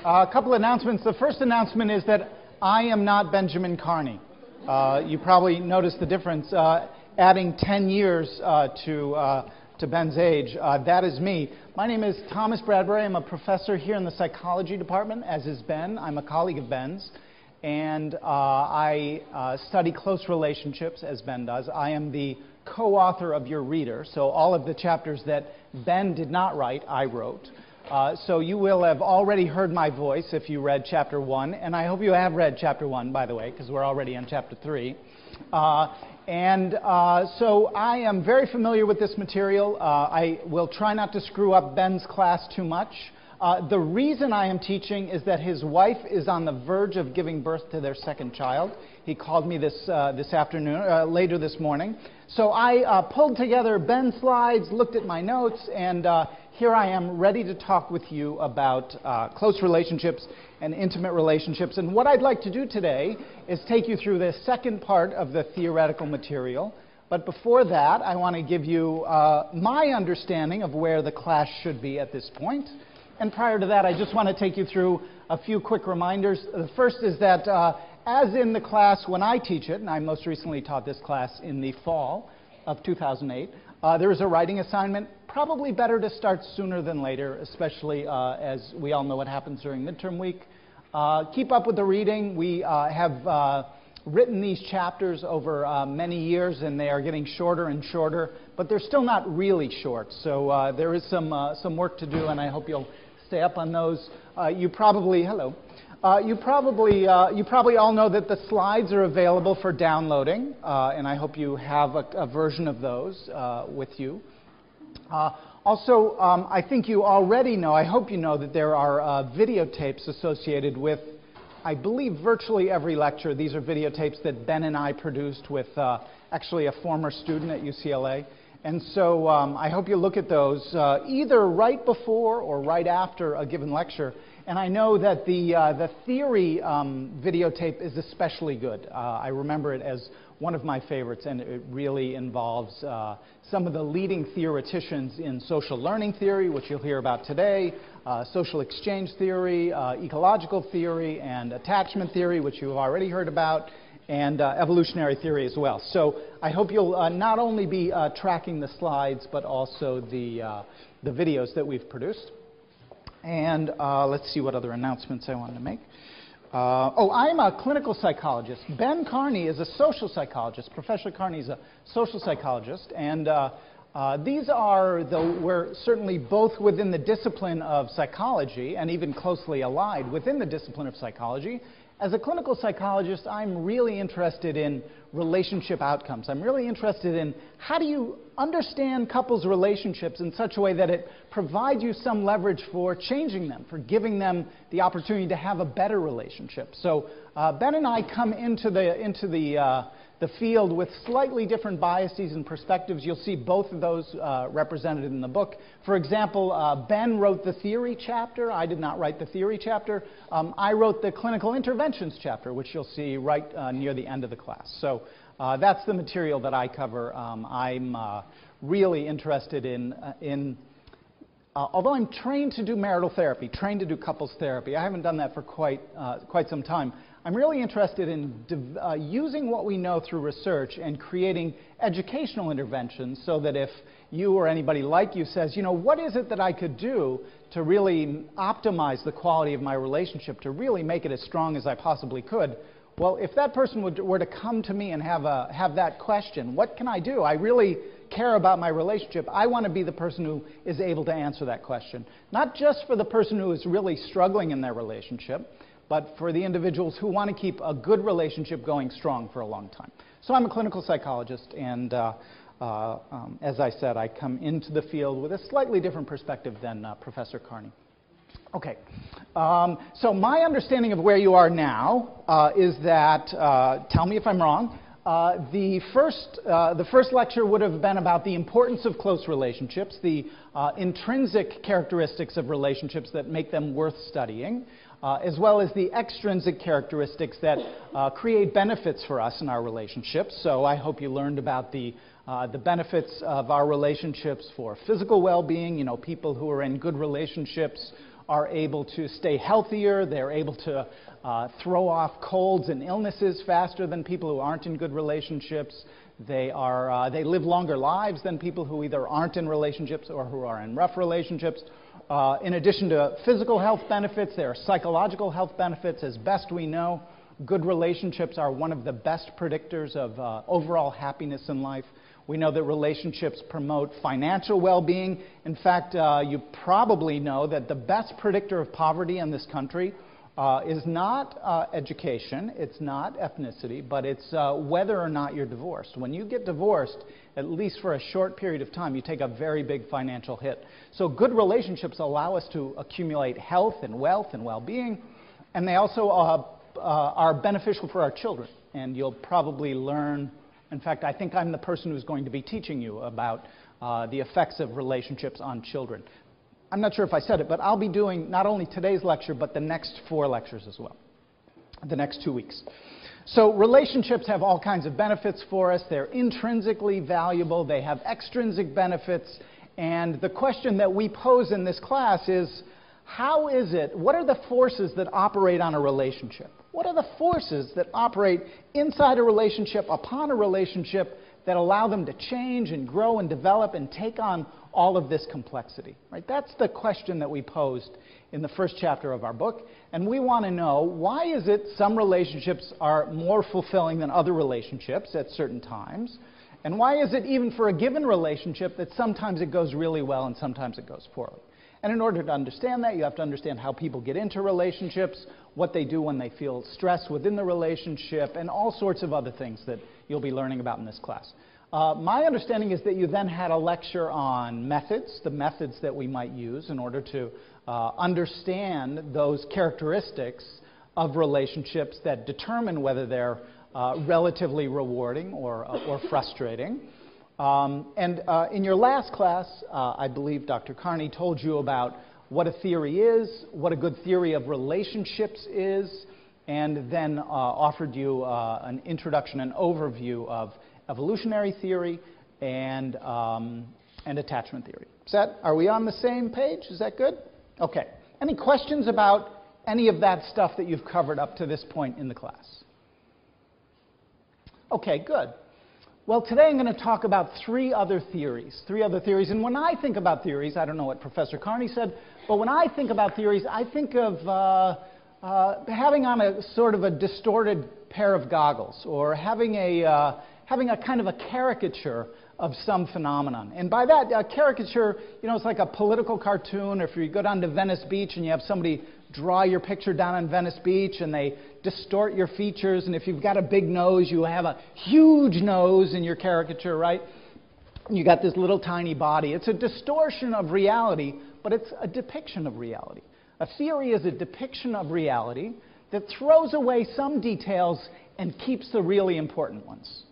A couple announcements. The first announcement is that I am not Benjamin Carney. You probably noticed the difference, adding 10 years to Ben's age. That is me. My name is Thomas Bradbury. I'm a professor here in the psychology department, as is Ben. I'm a colleague of Ben's. And I study close relationships, as Ben does. I am the co-author of your reader. So all of the chapters that Ben did not write, I wrote. So you will have already heard my voice if you read Chapter 1. And I hope you have read Chapter 1, by the way, because we're already on Chapter 3. So I am very familiar with this material. I will try not to screw up Ben's class too much. The reason I am teaching is that his wife is on the verge of giving birth to their second child. He called me this afternoon, later this morning. So I pulled together Ben's slides, looked at my notes, and here I am ready to talk with you about close relationships and intimate relationships. And what I'd like to do today is take you through the second part of the theoretical material. But before that, I want to give you my understanding of where the class should be at this point. And prior to that, I just want to take you through a few quick reminders. The first is that as in the class when I teach it, and I most recently taught this class in the fall of 2008, there is a writing assignment. Probably better to start sooner than later, especially as we all know what happens during midterm week. Keep up with the reading. We have written these chapters over many years, and they are getting shorter and shorter, but they're still not really short. So there is some work to do, and I hope you'll stay up on those. You probably all know that the slides are available for downloading, and I hope you have a version of those with you. Also, I think you already know, I hope you know, that there are videotapes associated with, I believe, virtually every lecture. These are videotapes that Ben and I produced with actually a former student at UCLA. And so I hope you look at those either right before or right after a given lecture. And I know that the theory videotape is especially good. I remember it as one of my favorites, and it really involves some of the leading theoreticians in social learning theory, which you'll hear about today, social exchange theory, ecological theory, and attachment theory, which you've already heard about, and evolutionary theory as well. So I hope you'll not only be tracking the slides, but also the videos that we've produced. And let's see what other announcements I wanted to make. I'm a clinical psychologist. Ben Carney is a social psychologist. Professor Carney is a social psychologist. And we're certainly both within the discipline of psychology and even closely allied within the discipline of psychology. As a clinical psychologist, I'm really interested in relationship outcomes. I'm really interested in how do you understand couples' relationships in such a way that it provides you some leverage for changing them, for giving them the opportunity to have a better relationship. So Ben and I come into the field with slightly different biases and perspectives. You'll see both of those represented in the book. For example, Ben wrote the theory chapter. I did not write the theory chapter. I wrote the clinical interventions chapter, which you'll see right near the end of the class. So that's the material that I cover. I'm really interested in although I'm trained to do marital therapy, trained to do couples therapy, I haven't done that for quite some time. I'm really interested in using what we know through research and creating educational interventions so that if you or anybody like you says, you know, what is it that I could do to really optimize the quality of my relationship, to really make it as strong as I possibly could? Well, if that person were to come to me and have that question, what can I do? I really care about my relationship. I want to be the person who is able to answer that question. Not just for the person who is really struggling in their relationship, but for the individuals who want to keep a good relationship going strong for a long time. So I'm a clinical psychologist, and as I said, I come into the field with a slightly different perspective than Professor Carney. Okay, so my understanding of where you are now is that, tell me if I'm wrong, the first lecture would have been about the importance of close relationships, the intrinsic characteristics of relationships that make them worth studying, as well as the extrinsic characteristics that create benefits for us in our relationships. So I hope you learned about the benefits of our relationships for physical well-being. You know, people who are in good relationships are able to stay healthier. They're able to throw off colds and illnesses faster than people who aren't in good relationships. They live longer lives than people who either aren't in relationships or who are in rough relationships. In addition to physical health benefits, there are psychological health benefits. As best we know, good relationships are one of the best predictors of overall happiness in life. We know that relationships promote financial well-being. In fact, you probably know that the best predictor of poverty in this country is not education, it's not ethnicity, but it's whether or not you're divorced. When you get divorced, at least for a short period of time, you take a very big financial hit. So good relationships allow us to accumulate health and wealth and well-being, and they also are beneficial for our children. And you'll probably learn, in fact, I think I'm the person who's going to be teaching you about the effects of relationships on children. I'm not sure if I said it, but I'll be doing not only today's lecture, but the next 4 lectures as well, the next 2 weeks. So relationships have all kinds of benefits for us. They're intrinsically valuable. They have extrinsic benefits. And the question that we pose in this class is, how is it, what are the forces that operate on a relationship? What are the forces that operate inside a relationship, upon a relationship, that allow them to change and grow and develop and take on all of this complexity? Right? That's the question that we posed in the first chapter of our book. And we want to know, why is it some relationships are more fulfilling than other relationships at certain times? And why is it, even for a given relationship, that sometimes it goes really well and sometimes it goes poorly? And in order to understand that, you have to understand how people get into relationships, what they do when they feel stress within the relationship, and all sorts of other things that you'll be learning about in this class. My understanding is that you then had a lecture on methods, the methods that we might use in order to understand those characteristics of relationships that determine whether they're relatively rewarding or frustrating. In your last class, I believe Dr. Carney told you about what a theory is, what a good theory of relationships is, and then offered you an introduction, an overview of evolutionary theory and attachment theory. Are we on the same page? Is that good? Okay. Any questions about any of that stuff that you've covered up to this point in the class? Okay, good. Well, today I'm going to talk about 3 other theories. And when I think about theories, I don't know what Professor Carney said, but when I think about theories, I think of having on a sort of a distorted pair of goggles, or having a kind of a caricature of some phenomenon. And by that, a caricature, it's like a political cartoon, or if you go down to Venice Beach and you have somebody draw your picture down on Venice Beach and they distort your features, and if you've got a big nose, you have a huge nose in your caricature, right? You got this little tiny body. It's a distortion of reality, but it's a depiction of reality. A theory is a depiction of reality that throws away some details and keeps the really important ones.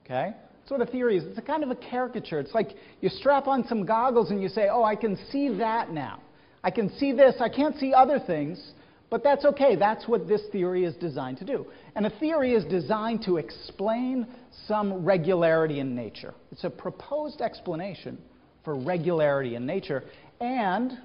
Okay? That's what a theory is. It's a kind of a caricature. It's like you strap on some goggles and you say, oh, I can see that now. I can see this. I can't see other things, but that's okay. That's what this theory is designed to do. And a theory is designed to explain some regularity in nature. It's a proposed explanation for regularity in nature. And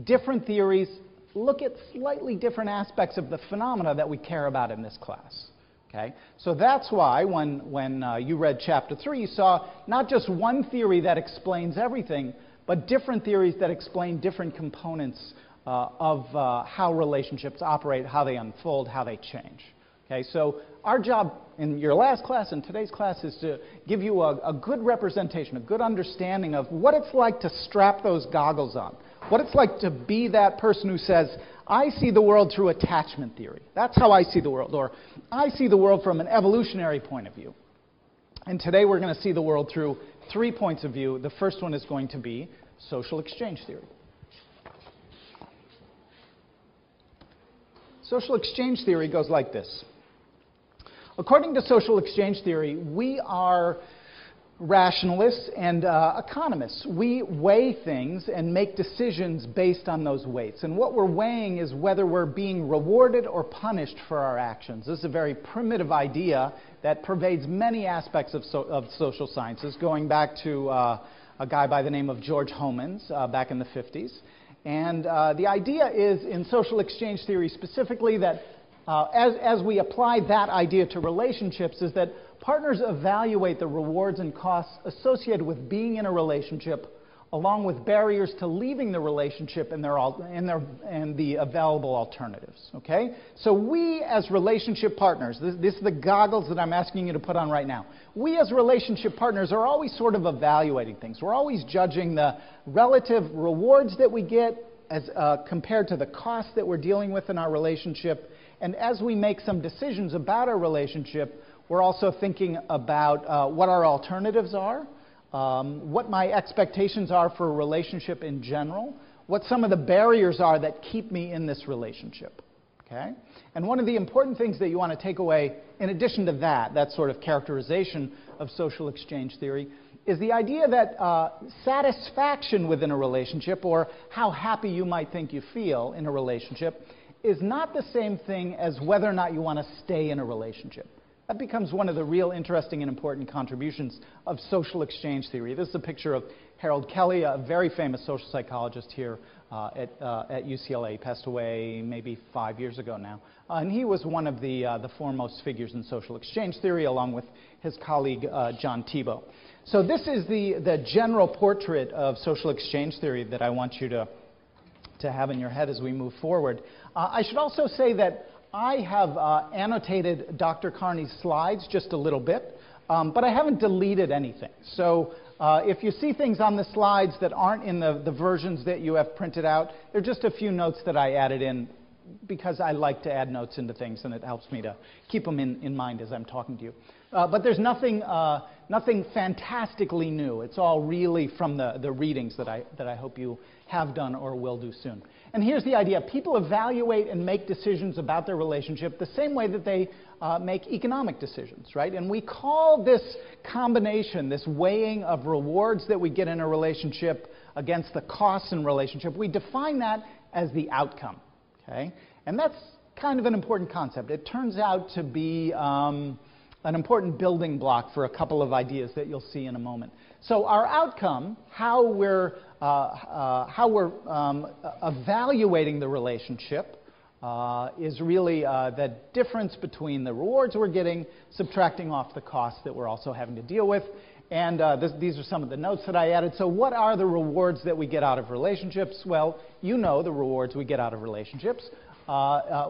different theories look at slightly different aspects of the phenomena that we care about in this class. Okay? So that's why when you read Chapter 3, you saw not just one theory that explains everything, but different theories that explain different components of how relationships operate, how they unfold, how they change. Okay? So our job in your last class and today's class is to give you a good representation, a good understanding of what it's like to strap those goggles on, what it's like to be that person who says, I see the world through attachment theory. That's how I see the world. Or I see the world from an evolutionary point of view. And today we're going to see the world through 3 points of view. The first one is going to be social exchange theory. Social exchange theory goes like this. According to social exchange theory, we are rationalists and economists. We weigh things and make decisions based on those weights. And what we're weighing is whether we're being rewarded or punished for our actions. This is a very primitive idea that pervades many aspects of social sciences, going back to a guy by the name of George Homans back in the 50s. And the idea is, in social exchange theory specifically, that as we apply that idea to relationships, is that partners evaluate the rewards and costs associated with being in a relationship, along with barriers to leaving the relationship and the available alternatives. Okay? So we as relationship partners, this is the goggles that I'm asking you to put on right now. We as relationship partners are always sort of evaluating things. We're always judging the relative rewards that we get as compared to the cost that we're dealing with in our relationship. And as we make some decisions about our relationship, we're also thinking about what our alternatives are, what my expectations are for a relationship in general, what some of the barriers are that keep me in this relationship. Okay? And one of the important things that you want to take away, in addition to that sort of characterization of social exchange theory, is the idea that satisfaction within a relationship, or how happy you might think you feel in a relationship, is not the same thing as whether or not you want to stay in a relationship. That becomes one of the real interesting and important contributions of social exchange theory. This is a picture of Harold Kelly, a very famous social psychologist here at UCLA. He passed away maybe 5 years ago now. And he was one of the foremost figures in social exchange theory, along with his colleague John Thibault. So this is the general portrait of social exchange theory that I want you to have in your head as we move forward. I should also say that I have annotated Dr. Carney's slides just a little bit, but I haven't deleted anything. So if you see things on the slides that aren't in the versions that you have printed out, they're just a few notes that I added in because I like to add notes into things, and it helps me to keep them in mind as I'm talking to you. But there's nothing fantastically new. It's all really from the readings that I hope you have done or will do soon. And here's the idea. People evaluate and make decisions about their relationship the same way that they make economic decisions, right? And we call this combination, this weighing of rewards that we get in a relationship against the costs in a relationship, we define that as the outcome, okay? And that's kind of an important concept. It turns out to be an important building block for a couple of ideas that you'll see in a moment. So our outcome, how we're evaluating the relationship, is really the difference between the rewards we're getting, subtracting off the costs that we're also having to deal with. And these are some of the notes that I added. So what are the rewards that we get out of relationships? Well, you know the rewards we get out of relationships.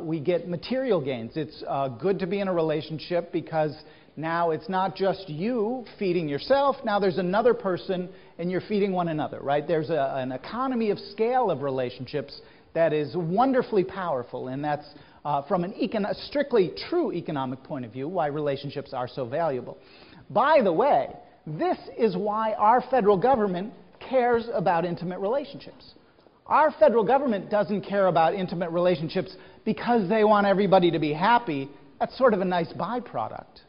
We get material gains. It's good to be in a relationship because now it's not just you feeding yourself. Now there's another person and you're feeding one another, right? There's an economy of scale of relationships that is wonderfully powerful, and that's from a strictly true economic point of view why relationships are so valuable. By the way, this is why our federal government cares about intimate relationships. Our federal government doesn't care about intimate relationships because they want everybody to be happy. That's sort of a nice byproduct.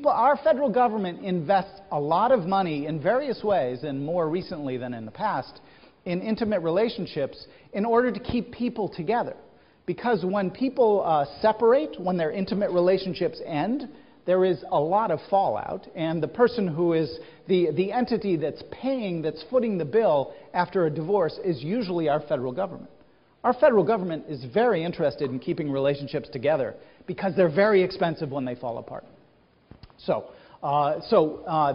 Our federal government invests a lot of money in various ways, and more recently than in the past, in intimate relationships in order to keep people together. Because when people separate, when their intimate relationships end, there is a lot of fallout, and the person who is the entity that's paying, that's footing the bill after a divorce is usually our federal government. Our federal government is very interested in keeping relationships together because they're very expensive when they fall apart. So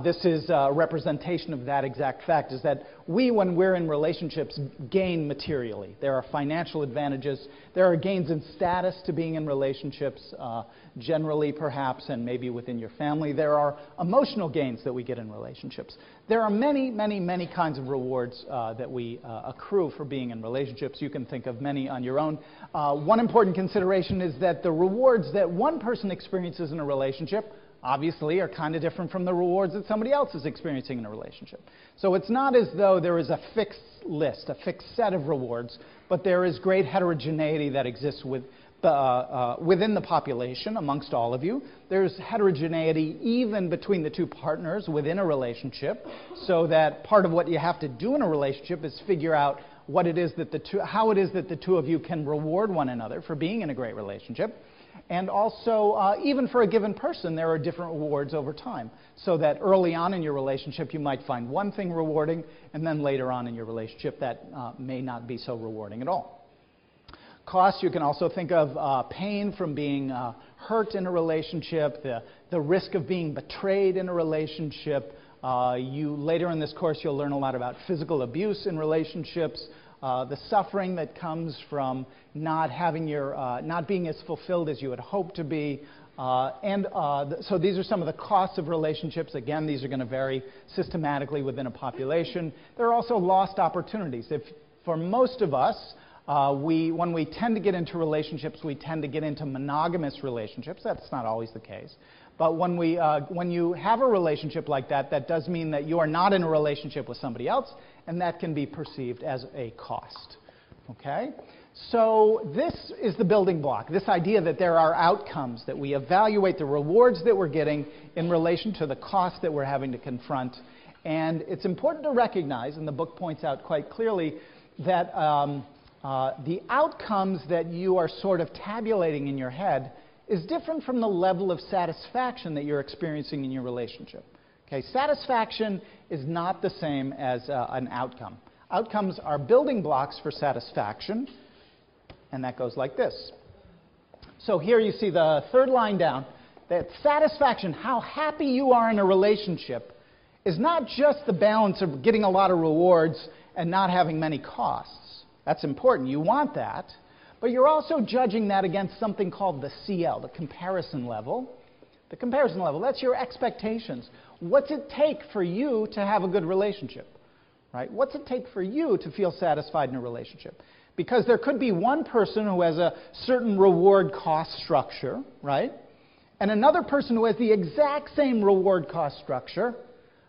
this is a representation of that exact fact, is that we, when we're in relationships, gain materially. There are financial advantages. There are gains in status to being in relationships, generally perhaps, and maybe within your family. There are emotional gains that we get in relationships. There are many, many, many kinds of rewards that we accrue for being in relationships. You can think of many on your own. One important consideration is that the rewards that one person experiences in a relationship obviously are kind of different from the rewards that somebody else is experiencing in a relationship. So it's not as though there is a fixed list, a fixed set of rewards, but there is great heterogeneity that exists within the population amongst all of you. There's heterogeneity even between the two partners within a relationship, so that part of what you have to do in a relationship is figure out how it is that the two of you can reward one another for being in a great relationship. And also, even for a given person, there are different rewards over time. So that early on in your relationship, you might find one thing rewarding, and then later on in your relationship, that may not be so rewarding at all. Cost, you can also think of pain from being hurt in a relationship, the risk of being betrayed in a relationship. Later in this course, you'll learn a lot about physical abuse in relationships, the suffering that comes from not being as fulfilled as you had hoped to be. So these are some of the costs of relationships. Again, these are going to vary systematically within a population. There are also lost opportunities. For most of us, when we tend to get into relationships, we tend to get into monogamous relationships. That's not always the case. But when you have a relationship like that, that does mean that you are not in a relationship with somebody else, and that can be perceived as a cost. Okay? So this is the building block, this idea that there are outcomes, that we evaluate the rewards that we're getting in relation to the costs that we're having to confront. And it's important to recognize, and the book points out quite clearly, that the outcomes that you are sort of tabulating in your head is different from the level of satisfaction that you're experiencing in your relationship. Okay, satisfaction is not the same as an outcome. Outcomes are building blocks for satisfaction, and that goes like this. So here you see the third line down, that satisfaction, how happy you are in a relationship, is not just the balance of getting a lot of rewards and not having many costs. That's important. You want that. But you're also judging that against something called the CL, the comparison level. The comparison level, that's your expectations. What's it take for you to have a good relationship? Right? What's it take for you to feel satisfied in a relationship? Because there could be one person who has a certain reward-cost structure, right? And another person who has the exact same reward-cost structure.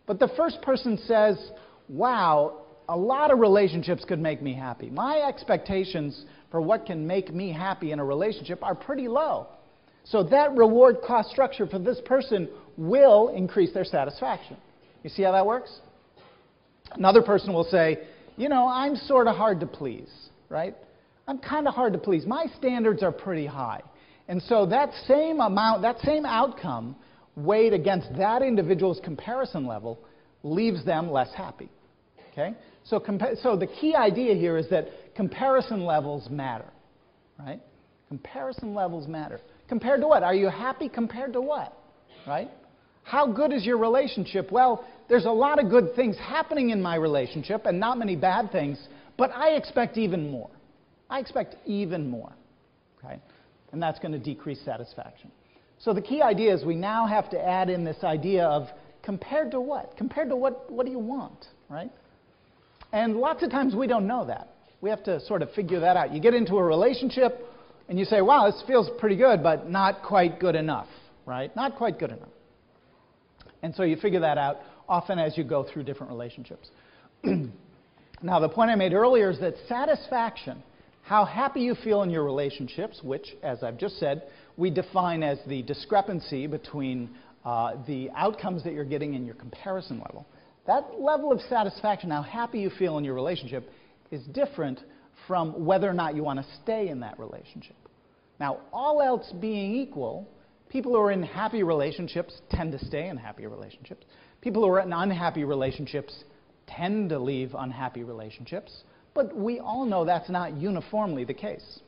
But the first person says, wow, a lot of relationships could make me happy. My expectations for what can make me happy in a relationship are pretty low. So that reward cost structure for this person will increase their satisfaction. You see how that works? Another person will say, you know, I'm sort of hard to please, right? I'm kind of hard to please. My standards are pretty high. And so that same outcome weighed against that individual's comparison level leaves them less happy. Okay? So the key idea here is that comparison levels matter, right? Comparison levels matter. Compared to what? Are you happy compared to what, right? How good is your relationship? Well, there's a lot of good things happening in my relationship and not many bad things, but I expect even more. I expect even more, okay? And that's going to decrease satisfaction. So the key idea is we now have to add in this idea of compared to what? Compared to what do you want, right? And lots of times we don't know that. We have to sort of figure that out. You get into a relationship and you say, wow, this feels pretty good, but not quite good enough, right? Not quite good enough. And so you figure that out often as you go through different relationships. Now, the point I made earlier is that satisfaction, how happy you feel in your relationships, which, as I've just said, we define as the discrepancy between the outcomes that you're getting and your comparison level. That level of satisfaction, how happy you feel in your relationship, is different from whether or not you want to stay in that relationship. Now, all else being equal, people who are in happy relationships tend to stay in happy relationships. People who are in unhappy relationships tend to leave unhappy relationships. But we all know that's not uniformly the case.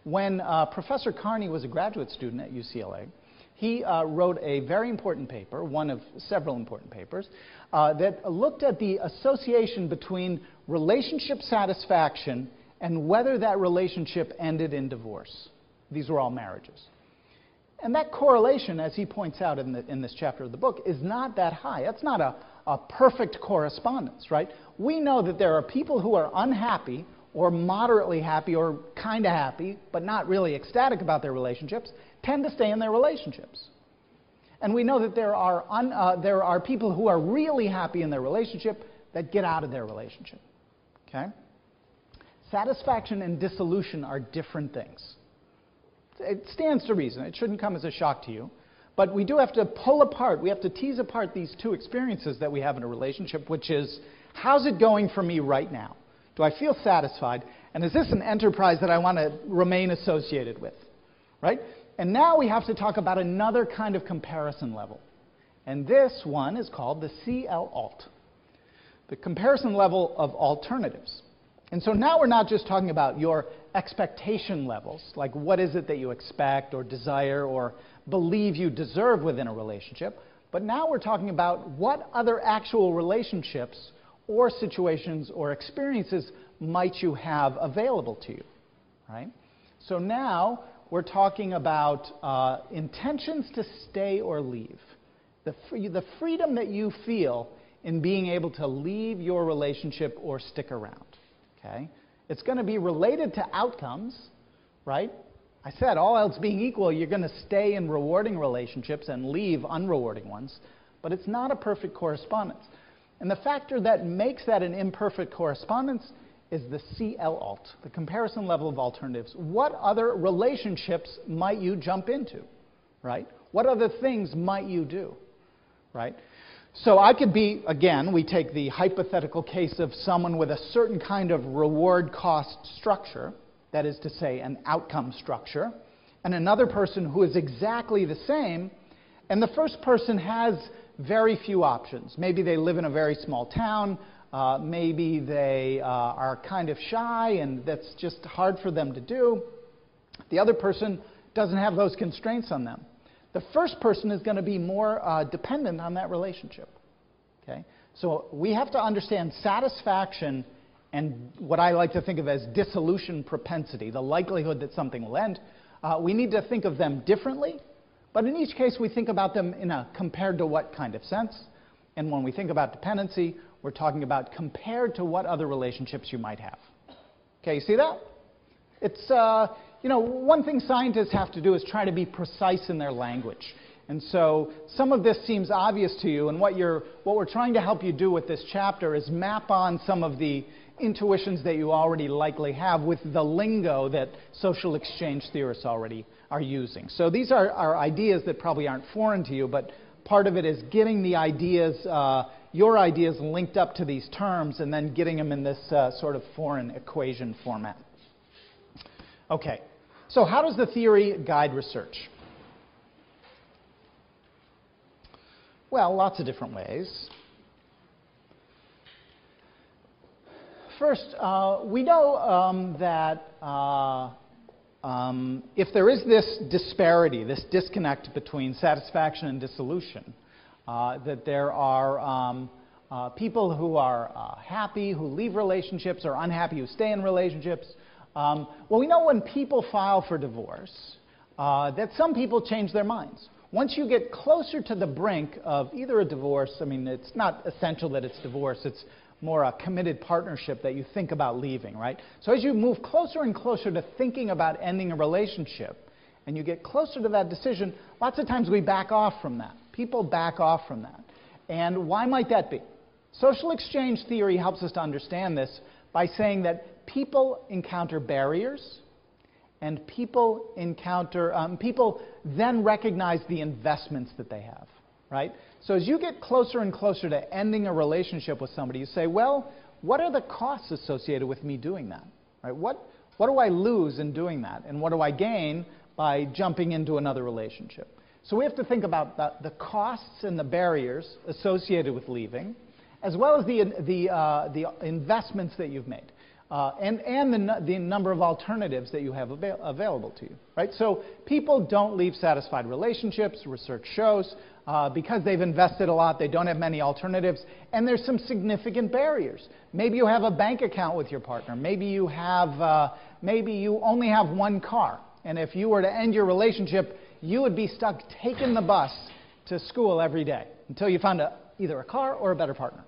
When Professor Carney was a graduate student at UCLA, he wrote a very important paper, one of several important papers, that looked at the association between relationship satisfaction and whether that relationship ended in divorce. These were all marriages. And that correlation, as he points out in this chapter of the book, is not that high. That's not a perfect correspondence, right? We know that there are people who are unhappy or moderately happy or kind of happy, but not really ecstatic about their relationships, tend to stay in their relationships. And we know that there are people who are really happy in their relationship that get out of their relationship. Okay? Satisfaction and dissolution are different things. It stands to reason. It shouldn't come as a shock to you. But we do have to pull apart, we have to tease apart these two experiences that we have in a relationship, which is, how's it going for me right now? Do I feel satisfied? And is this an enterprise that I want to remain associated with? Right? And now we have to talk about another kind of comparison level. And this one is called the CL alt, the comparison level of alternatives. And so now we're not just talking about your expectation levels, like what is it that you expect or desire or believe you deserve within a relationship, but now we're talking about what other actual relationships or situations or experiences might you have available to you, right? So now we're talking about intentions to stay or leave, the freedom that you feel in being able to leave your relationship or stick around. Okay? It's going to be related to outcomes, right? I said, all else being equal, you're going to stay in rewarding relationships and leave unrewarding ones, but it's not a perfect correspondence. And the factor that makes that an imperfect correspondence is the CL alt, the comparison level of alternatives. What other relationships might you jump into, right? What other things might you do, right? So I could be, again, we take the hypothetical case of someone with a certain kind of reward-cost structure, that is to say, an outcome structure, and another person who is exactly the same, and the first person has very few options. Maybe they live in a very small town, maybe they are kind of shy, and that's just hard for them to do. The other person doesn't have those constraints on them. The first person is going to be more dependent on that relationship. Okay? So we have to understand satisfaction and what I like to think of as dissolution propensity, the likelihood that something will end. We need to think of them differently, but in each case we think about them in a compared to what kind of sense. And when we think about dependency, we're talking about compared to what other relationships you might have. Okay, you see that? It's one thing scientists have to do is try to be precise in their language. And so some of this seems obvious to you, and what we're trying to help you do with this chapter is map on some of the intuitions that you already likely have with the lingo that social exchange theorists already are using. So these are ideas that probably aren't foreign to you, but part of it is getting the ideas, your ideas linked up to these terms and then getting them in this sort of foreign equation format. Okay, so how does the theory guide research? Well, lots of different ways. First, we know that if there is this disparity, this disconnect between satisfaction and dissolution, that there are people who are happy, who leave relationships, or unhappy, who stay in relationships. Well, we know when people file for divorce that some people change their minds. Once you get closer to the brink of either a divorce, I mean, it's not essential that it's divorce, it's more a committed partnership that you think about leaving, right? So as you move closer and closer to thinking about ending a relationship, and you get closer to that decision, lots of times we back off from that. People back off from that. And why might that be? Social exchange theory helps us to understand this by saying that people encounter barriers, and people then recognize the investments that they have, right? So as you get closer and closer to ending a relationship with somebody, you say, well, what are the costs associated with me doing that? Right? What do I lose in doing that? And what do I gain by jumping into another relationship? So we have to think about the costs and the barriers associated with leaving, as well as the investments that you've made. And the number of alternatives that you have available to you, right? So people don't leave satisfied relationships, research shows, because they've invested a lot, they don't have many alternatives, and there's some significant barriers. Maybe you have a bank account with your partner. Maybe you only have one car, and if you were to end your relationship, you would be stuck taking the bus to school every day until you found either a car or a better partner,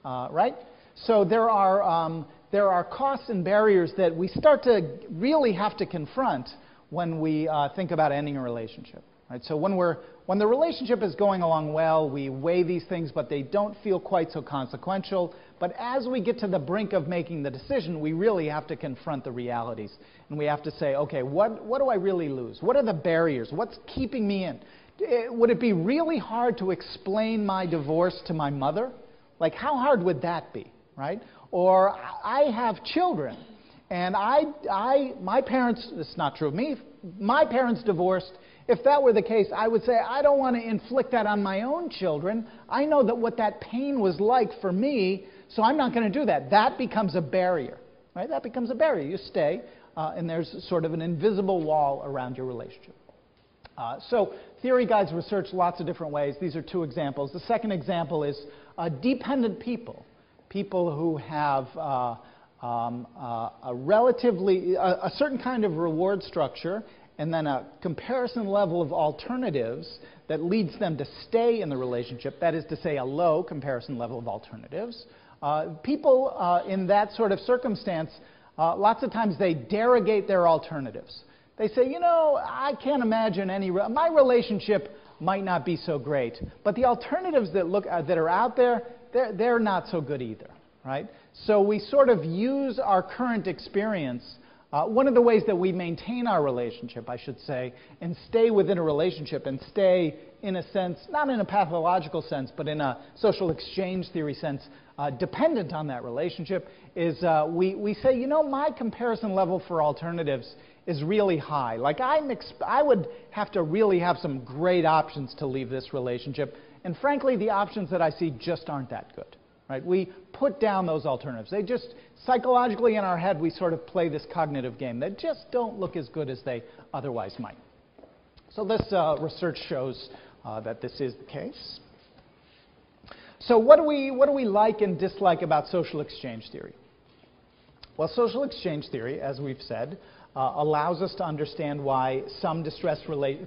right? So there are costs and barriers that we start to really have to confront when we think about ending a relationship. Right? So when the relationship is going along well, we weigh these things, but they don't feel quite so consequential. But as we get to the brink of making the decision, we really have to confront the realities. And we have to say, okay, what do I really lose? What are the barriers? What's keeping me in? Would it be really hard to explain my divorce to my mother? Like, how hard would that be? Right? Or I have children, and my parents, it's not true of me, my parents divorced. If that were the case, I would say, I don't want to inflict that on my own children. I know that what that pain was like for me, so I'm not going to do that. That becomes a barrier, right? That becomes a barrier. You stay, and there's sort of an invisible wall around your relationship. So theory guides research lots of different ways. These are two examples. The second example is dependent people. People who have a certain kind of reward structure and then a comparison level of alternatives that leads them to stay in the relationship, that is to say, a low comparison level of alternatives. People in that sort of circumstance, lots of times they derogate their alternatives. They say, you know, I can't imagine my relationship might not be so great, but the alternatives that are out there, they're not so good either, right? So we sort of use our current experience. One of the ways that we maintain our relationship, I should say, and stay within a relationship and stay, in a sense, not in a pathological sense, but in a social exchange theory sense, dependent on that relationship, is we say, you know, my comparison level for alternatives is really high. Like I would have to really have some great options to leave this relationship, and frankly, the options that I see just aren't that good. Right? We put down those alternatives. They just, psychologically in our head, we sort of play this cognitive game. They just don't look as good as they otherwise might. So this research shows that this is the case. So what do we like and dislike about social exchange theory? Well, social exchange theory, as we've said, allows us to understand why some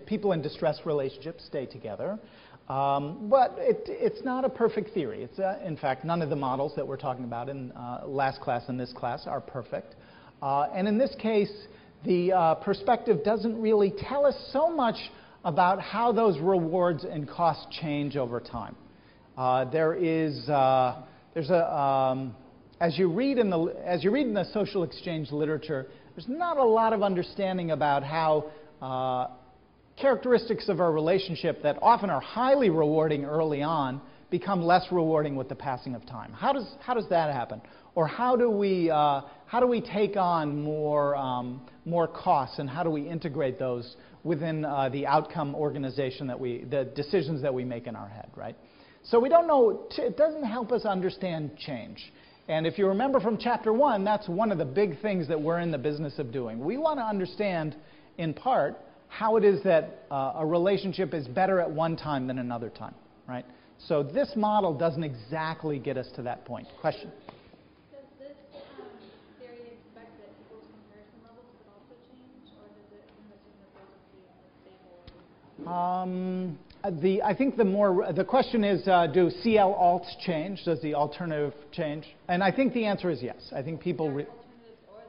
people in distressed relationships stay together. But it's not a perfect theory. In fact, none of the models that we're talking about in last class and this class are perfect. And in this case, the perspective doesn't really tell us so much about how those rewards and costs change over time. As you read in the social exchange literature, there's not a lot of understanding about how characteristics of our relationship that often are highly rewarding early on become less rewarding with the passing of time. How does that happen? Or how do we take on more costs, and how do we integrate those within the outcome organization the decisions that we make in our head, right? So we don't know. It doesn't help us understand change. And if you remember from chapter 1, that's one of the big things that we're in the business of doing. We want to understand, in part, how it is that a relationship is better at one time than another time, right? So this model doesn't exactly get us to that point. Question? Does this theory expect that people's comparison levels could also change, or does it assume that those would be stable? I think the question is, do CL alts change? Does the alternative change? And I think the answer is yes. I think people alternatives or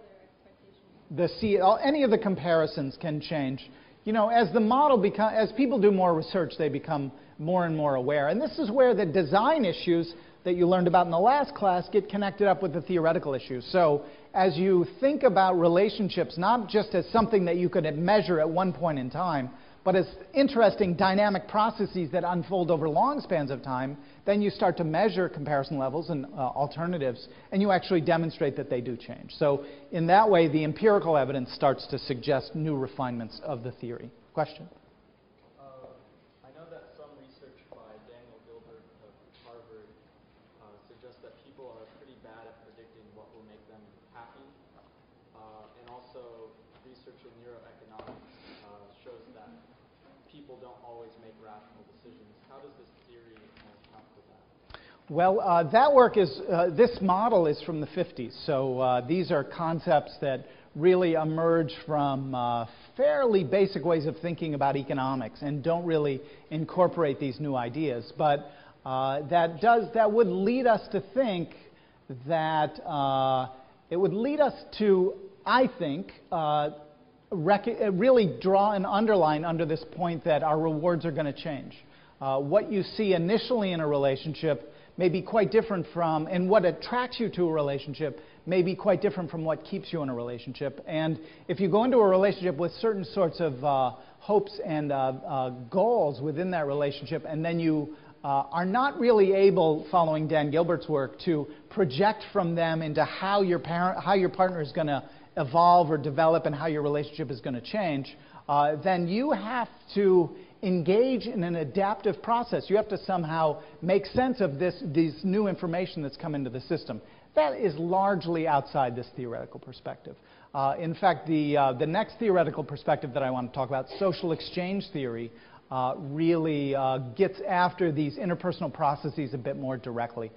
their expectations? Any of the comparisons can change. You know, as the model as people do more research, they become more and more aware. And this is where the design issues that you learned about in the last class get connected up with the theoretical issues. So as you think about relationships, not just as something that you could measure at one point in time, but as interesting dynamic processes that unfold over long spans of time, then you start to measure comparison levels and alternatives, and you actually demonstrate that they do change. So in that way, the empirical evidence starts to suggest new refinements of the theory. Question? I know that some research by Daniel Gilbert of Harvard suggests that people are pretty bad at predicting what will make them happy, and also research in neuroeconomics shows that people don't always make rational decisions. How does this theory account for that? Well, that work is, this model is from the 50s. So these are concepts that really emerge from fairly basic ways of thinking about economics and don't really incorporate these new ideas. But that would lead us to think that it would lead us to, I think, really draw an underline under this point that our rewards are going to change. What you see initially in a relationship may be quite different from, and what attracts you to a relationship may be quite different from what keeps you in a relationship. And if you go into a relationship with certain sorts of hopes and goals within that relationship, and then you are not really able, following Dan Gilbert's work, to project from them into how your partner is going to evolve or develop and how your relationship is going to change, then you have to engage in an adaptive process. You have to somehow make sense of this new information that's come into the system. That is largely outside this theoretical perspective. In fact, the next theoretical perspective that I want to talk about, social exchange theory, really gets after these interpersonal processes a bit more directly.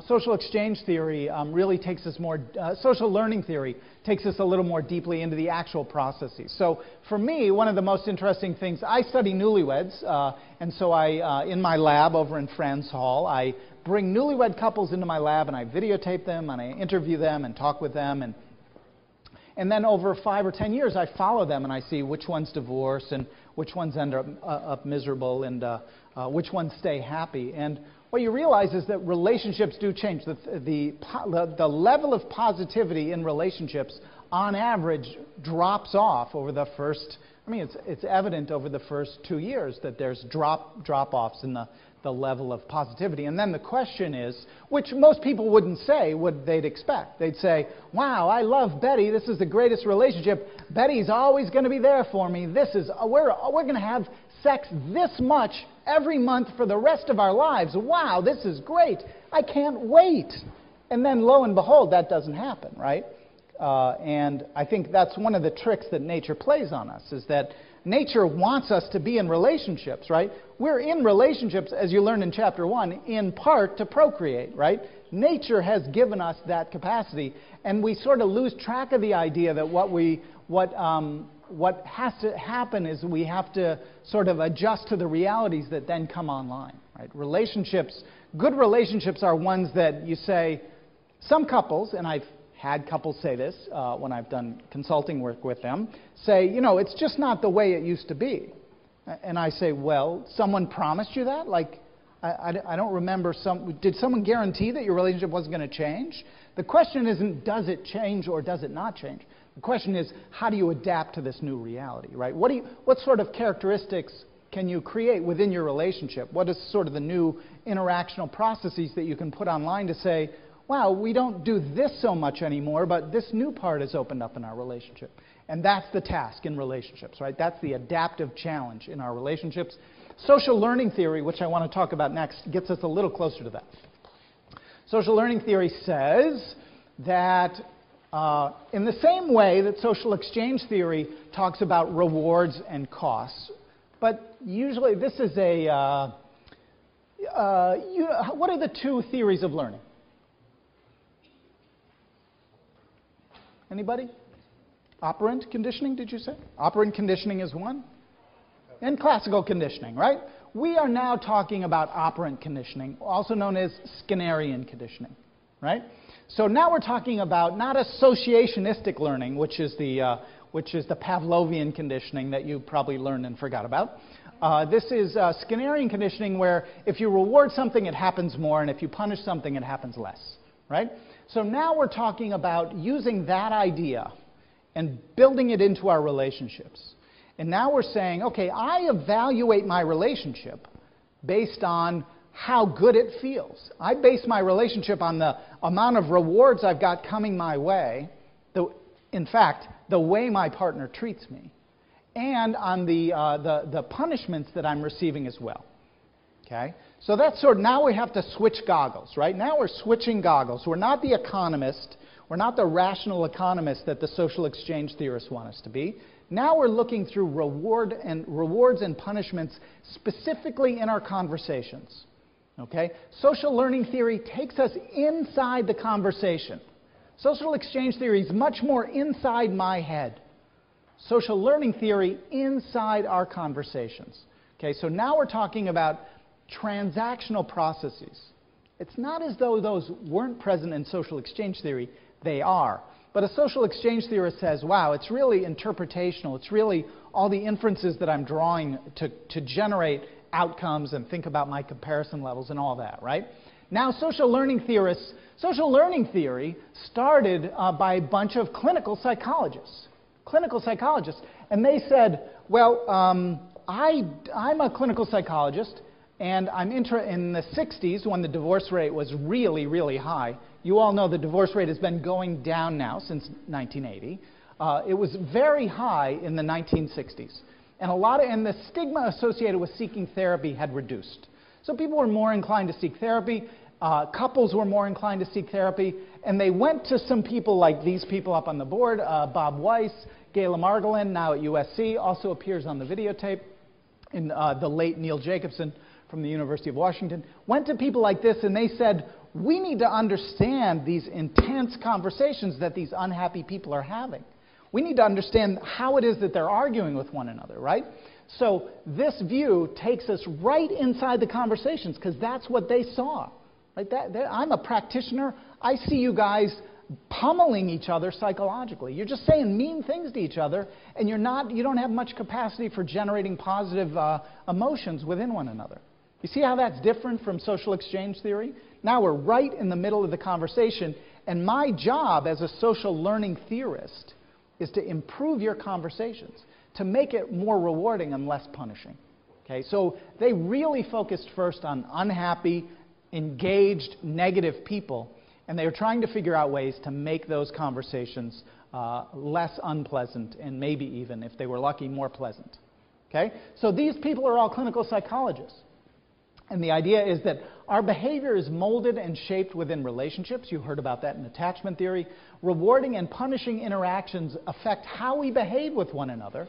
Social exchange theory really takes us more, social learning theory takes us a little more deeply into the actual processes. So for me, one of the most interesting things, I study newlyweds, and so in my lab over in Friends Hall, I bring newlywed couples into my lab and I videotape them and I interview them and talk with them, and then over 5 or 10 years I follow them and I see which ones divorce and which ones end up miserable and which ones stay happy. And what you realize is that relationships do change. The level of positivity in relationships, on average, drops off over the first, it's evident over the first 2 years that there's drop-offs in the level of positivity. And then the question is, which most people wouldn't say what they'd expect. They'd say, wow, I love Betty. This is the greatest relationship. Betty's always going to be there for me. We're going to have sex this much every month for the rest of our lives. Wow, this is great. I can't wait. And then lo and behold, that doesn't happen, right? And I think that's one of the tricks that nature plays on us, is that nature wants us to be in relationships, right? We're in relationships, as you learned in chapter 1, in part to procreate, right? Nature has given us that capacity, and we sort of lose track of the idea that what has to happen is we have to sort of adjust to the realities that then come online, right? Relationships, good relationships are ones that you say, some couples, and I've had couples say this when I've done consulting work with them, say, it's just not the way it used to be. And I say, well, someone promised you that? Like, I don't remember, did someone guarantee that your relationship wasn't going to change? The question isn't, does it change or does it not change? The question is, how do you adapt to this new reality, right? What sort of characteristics can you create within your relationship? What is sort of the new interactional processes that you can put online to say, wow, we don't do this so much anymore, but this new part has opened up in our relationship. And that's the task in relationships, right? That's the adaptive challenge in our relationships. Social learning theory, which I want to talk about next, gets us a little closer to that. Social learning theory says that in the same way that social exchange theory talks about rewards and costs, but usually this is what are the two theories of learning? Anybody? Operant conditioning, did you say? Operant conditioning is one. And classical conditioning, right? We are now talking about operant conditioning, also known as Skinnerian conditioning, right? So now we're talking about not associationistic learning, which is the Pavlovian conditioning that you probably learned and forgot about. This is Skinnerian conditioning, where if you reward something, it happens more, and if you punish something, it happens less, right? So now we're talking about using that idea and building it into our relationships. And now we're saying, okay, I evaluate my relationship based on how good it feels. I base my relationship on the amount of rewards I've got coming my way, in fact, the way my partner treats me, and on the punishments that I'm receiving as well. Okay? So that's now we have to switch goggles, right? Now we're switching goggles. We're not the economist. We're not the rational economist that the social exchange theorists want us to be. Now we're looking through rewards and punishments specifically in our conversations. Okay? Social learning theory takes us inside the conversation. Social exchange theory is much more inside my head. Social learning theory inside our conversations. Okay, so now we're talking about transactional processes. It's not as though those weren't present in social exchange theory. They are. But a social exchange theorist says, wow, it's really interpretational. It's really all the inferences that I'm drawing to generate outcomes and think about my comparison levels and all that, right? Now, social learning theory started by a bunch of clinical psychologists. And they said, well, I'm a clinical psychologist, and I'm in the 60s when the divorce rate was really, really high. You all know the divorce rate has been going down now since 1980. It was very high in the 1960s. And the stigma associated with seeking therapy had reduced. So people were more inclined to seek therapy. Couples were more inclined to seek therapy. And they went to some people like these people up on the board, Bob Weiss, Gayla Margolin, now at USC, also appears on the videotape, and the late Neil Jacobson from the University of Washington, went to people like this and they said, we need to understand these intense conversations that these unhappy people are having. We need to understand how it is that they're arguing with one another, right? So this view takes us right inside the conversations because that's what they saw. Right? I'm a practitioner. I see you guys pummeling each other psychologically. You're just saying mean things to each other, and you don't have much capacity for generating positive emotions within one another. You see how that's different from social exchange theory? Now we're right in the middle of the conversation, and my job as a social learning theorist is to improve your conversations, to make it more rewarding and less punishing. Okay, so they really focused first on unhappy, engaged, negative people, and they were trying to figure out ways to make those conversations less unpleasant and maybe even, if they were lucky, more pleasant. Okay, so these people are all clinical psychologists. And the idea is that our behavior is molded and shaped within relationships. You heard about that in attachment theory. Rewarding and punishing interactions affect how we behave with one another.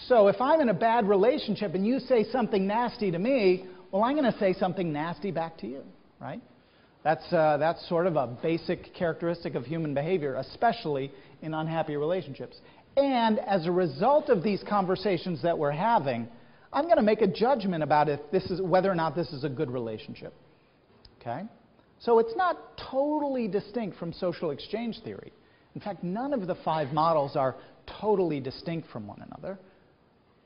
So if I'm in a bad relationship and you say something nasty to me, well, I'm going to say something nasty back to you, right? That's sort of a basic characteristic of human behavior, especially in unhappy relationships. And as a result of these conversations that we're having, I'm going to make a judgment about whether or not this is a good relationship. Okay? So it's not totally distinct from social exchange theory. In fact, none of the 5 models are totally distinct from one another.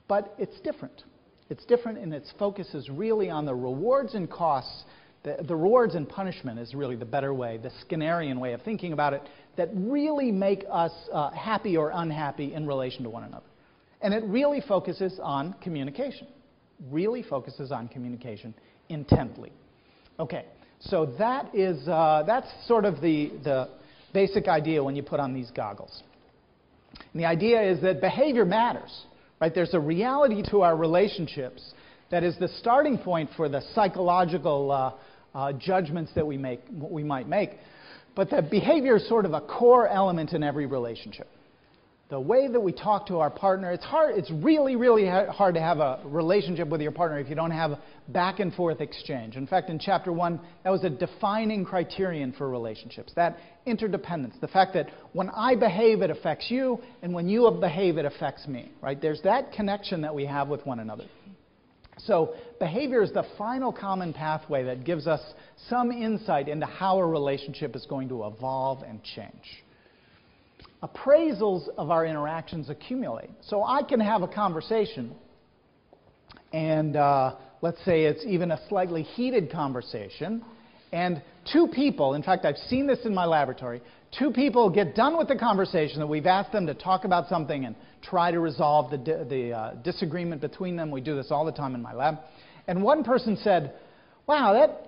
But it's different. It's different, and its focus is really on the rewards and costs. The rewards and punishment is really the better way, the Skinnerian way of thinking about it, that really make us happy or unhappy in relation to one another. And it really focuses on communication. Really focuses on communication intently. Okay, so that's sort of the basic idea when you put on these goggles. And the idea is that behavior matters. Right? There's a reality to our relationships that is the starting point for the psychological judgments that we might make. But that behavior is sort of a core element in every relationship. The way that we talk to our partner, it's really, really hard to have a relationship with your partner if you don't have back and forth exchange. In fact, in Chapter 1, that was a defining criterion for relationships, that interdependence, the fact that when I behave, it affects you, and when you behave, it affects me. Right? There's that connection that we have with one another. So behavior is the final common pathway that gives us some insight into how a relationship is going to evolve and change. Appraisals of our interactions accumulate. So I can have a conversation, and let's say it's even a slightly heated conversation, and 2 people, in fact, I've seen this in my laboratory, 2 people get done with the conversation that we've asked them to talk about something and try to resolve the disagreement between them. We do this all the time in my lab. And one person said, wow,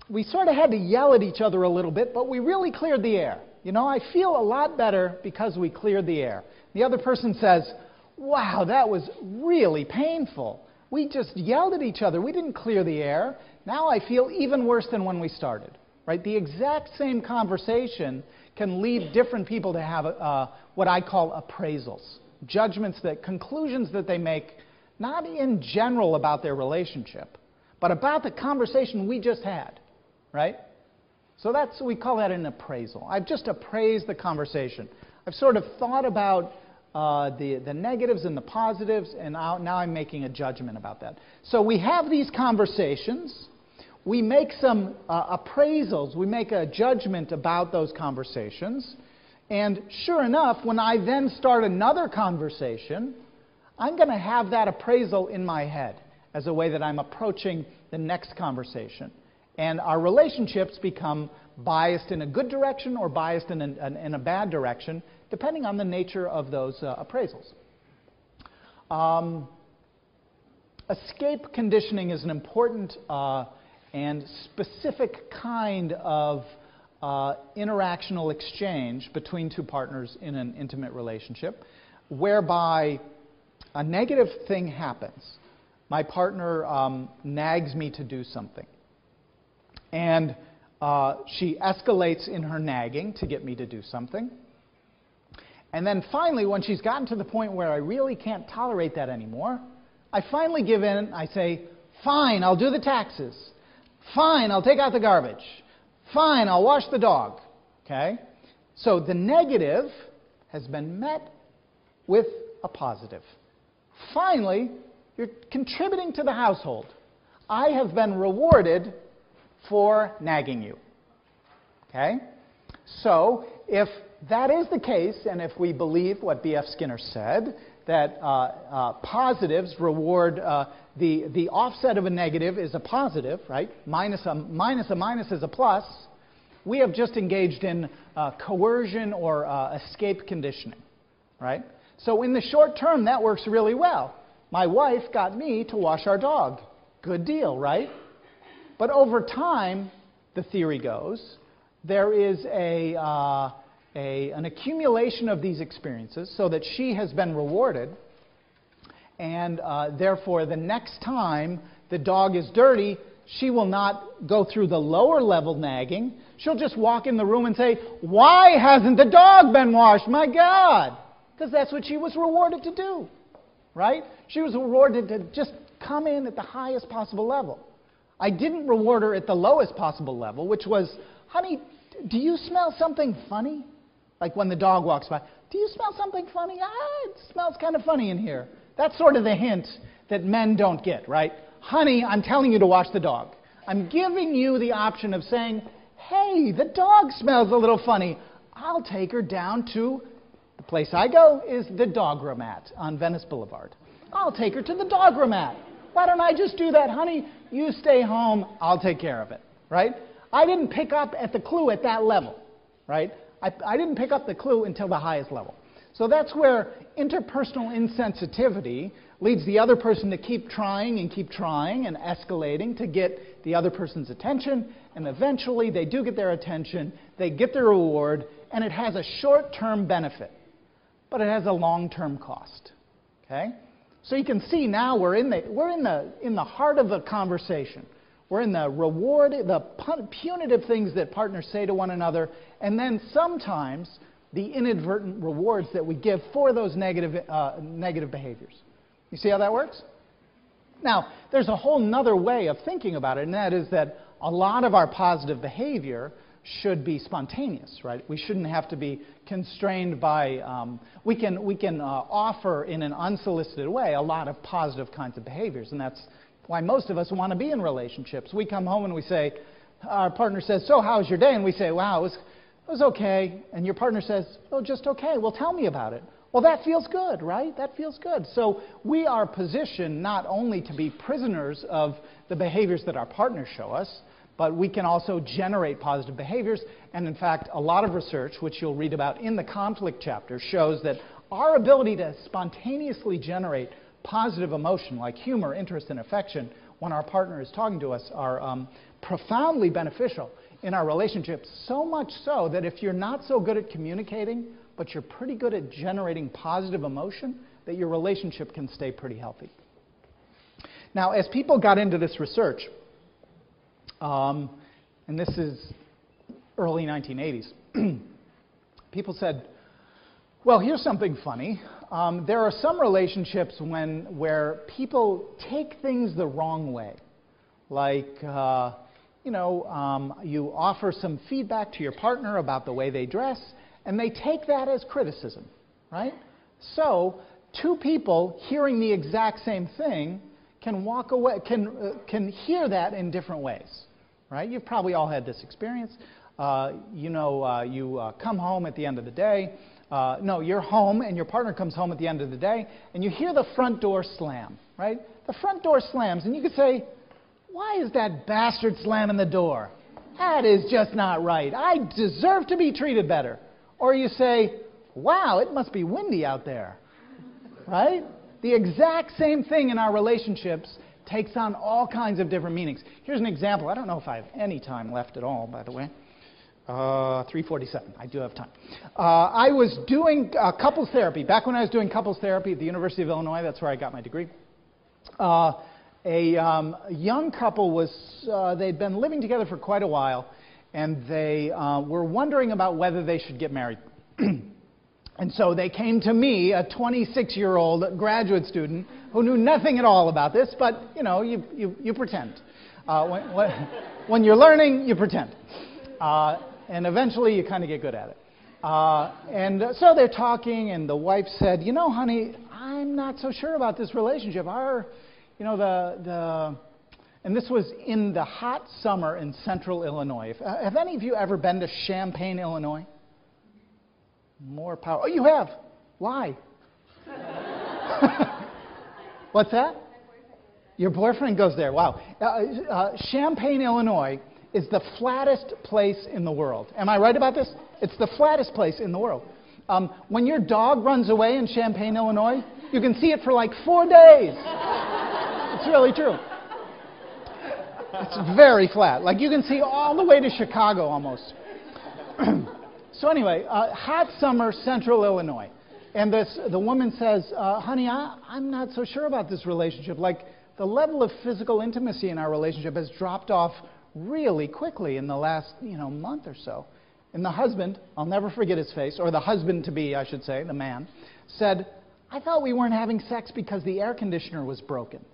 we sort of had to yell at each other a little bit, but we really cleared the air. You know, I feel a lot better because we cleared the air. The other person says, wow, that was really painful. We just yelled at each other. We didn't clear the air. Now I feel even worse than when we started. Right? The exact same conversation can lead different people to have what I call appraisals, conclusions that they make, not in general about their relationship, but about the conversation we just had. Right? So we call that an appraisal. I've just appraised the conversation. I've sort of thought about the negatives and the positives, and now I'm making a judgment about that. So we have these conversations. We make some appraisals. We make a judgment about those conversations. And sure enough, when I then start another conversation, I'm going to have that appraisal in my head as a way that I'm approaching the next conversation. And our relationships become biased in a good direction or biased in a bad direction, depending on the nature of those appraisals. escape conditioning is an important and specific kind of interactional exchange between two partners in an intimate relationship, whereby a negative thing happens. My partner nags me to do something. And she escalates in her nagging to get me to do something. And then finally, when she's gotten to the point where I really can't tolerate that anymore, I finally give in. I say, fine, I'll do the taxes. Fine, I'll take out the garbage. Fine, I'll wash the dog. Okay? So the negative has been met with a positive. Finally, you're contributing to the household. I have been rewarded for nagging you. Okay? So if that is the case, and if we believe what B.F. Skinner said, that positives reward, the offset of a negative is a positive, right? Minus a minus is a plus. We have just engaged in coercion or escape conditioning, right? So in the short term, that works really well. My wife got me to wash our dog. Good deal, right? But over time, the theory goes, there is an accumulation of these experiences so that she has been rewarded, and therefore the next time the dog is dirty, she will not go through the lower level nagging. She'll just walk in the room and say, why hasn't the dog been washed? My God! Because that's what she was rewarded to do, right? She was rewarded to just come in at the highest possible level. I didn't reward her at the lowest possible level, which was, honey, do you smell something funny? Like when the dog walks by, do you smell something funny? It smells kind of funny in here. That's sort of the hint that men don't get, right? Honey, I'm telling you to wash the dog. I'm giving you the option of saying, hey, the dog smells a little funny. I'll take her down to, the place I go is the Dogromat on Venice Boulevard. I'll take her to the Dogromat. Why don't I just do that, honey? You stay home, I'll take care of it, right? I didn't pick up at the clue at that level, right? I didn't pick up the clue until the highest level. So that's where interpersonal insensitivity leads the other person to keep trying and escalating to get the other person's attention, and eventually they do get their attention, they get their reward, and it has a short-term benefit, but it has a long-term cost. Okay? So you can see now we're in the heart of the conversation. We're in the reward, the punitive things that partners say to one another, and then sometimes the inadvertent rewards that we give for those negative behaviors. You see how that works? Now, there's a whole nother way of thinking about it, and that is that a lot of our positive behavior should be spontaneous, right? We shouldn't have to be constrained by, we can offer in an unsolicited way a lot of positive kinds of behaviors, and that's why most of us want to be in relationships. We come home and we say, our partner says, so how's your day? And we say, wow, it was okay. And your partner says, oh, just okay. Well, tell me about it. Well, that feels good, right? That feels good. So we are positioned not only to be prisoners of the behaviors that our partners show us, but we can also generate positive behaviors. And in fact, a lot of research, which you'll read about in the conflict chapter, shows that our ability to spontaneously generate positive emotion like humor, interest, and affection when our partner is talking to us are profoundly beneficial in our relationships, so much so that if you're not so good at communicating, but you're pretty good at generating positive emotion, that your relationship can stay pretty healthy. Now, as people got into this research, and this is early 1980s, people said, well, here's something funny. There are some relationships where people take things the wrong way. Like, you offer some feedback to your partner about the way they dress, and they take that as criticism, right? So, two people hearing the exact same thing can walk away, can hear that in different ways, right? You've probably all had this experience. You come home at the end of the day. You're home and your partner comes home at the end of the day and you hear the front door slam, right? The front door slams and you could say, why is that bastard slamming the door? That is just not right. I deserve to be treated better. Or you say, wow, it must be windy out there, right? The exact same thing in our relationships takes on all kinds of different meanings. Here's an example. I don't know if I have any time left at all, by the way. 3:47. I do have time. I was doing couples therapy. Back when I was doing couples therapy at the University of Illinois, that's where I got my degree. A young couple was, they'd been living together for quite a while, and they were wondering about whether they should get married. And so they came to me, a 26-year-old graduate student who knew nothing at all about this, but, you know, you pretend. When you're learning, you pretend. And eventually you kind of get good at it. And so they're talking, and the wife said, you know, honey, I'm not so sure about this relationship. And this was in the hot summer in central Illinois. Have any of you ever been to Champaign, Illinois? More power. Oh, you have? Why? What's that? Your boyfriend goes there. Wow. Champaign, Illinois is the flattest place in the world. Am I right about this? It's the flattest place in the world. When your dog runs away in Champaign, Illinois, you can see it for like 4 days. It's really true. It's very flat. Like you can see all the way to Chicago almost. So anyway, hot summer, central Illinois. And the woman says, honey, I'm not so sure about this relationship. Like the level of physical intimacy in our relationship has dropped off really quickly in the last, month or so. And the husband, I'll never forget his face, or the husband-to-be, I should say, the man, said, I thought we weren't having sex because the air conditioner was broken.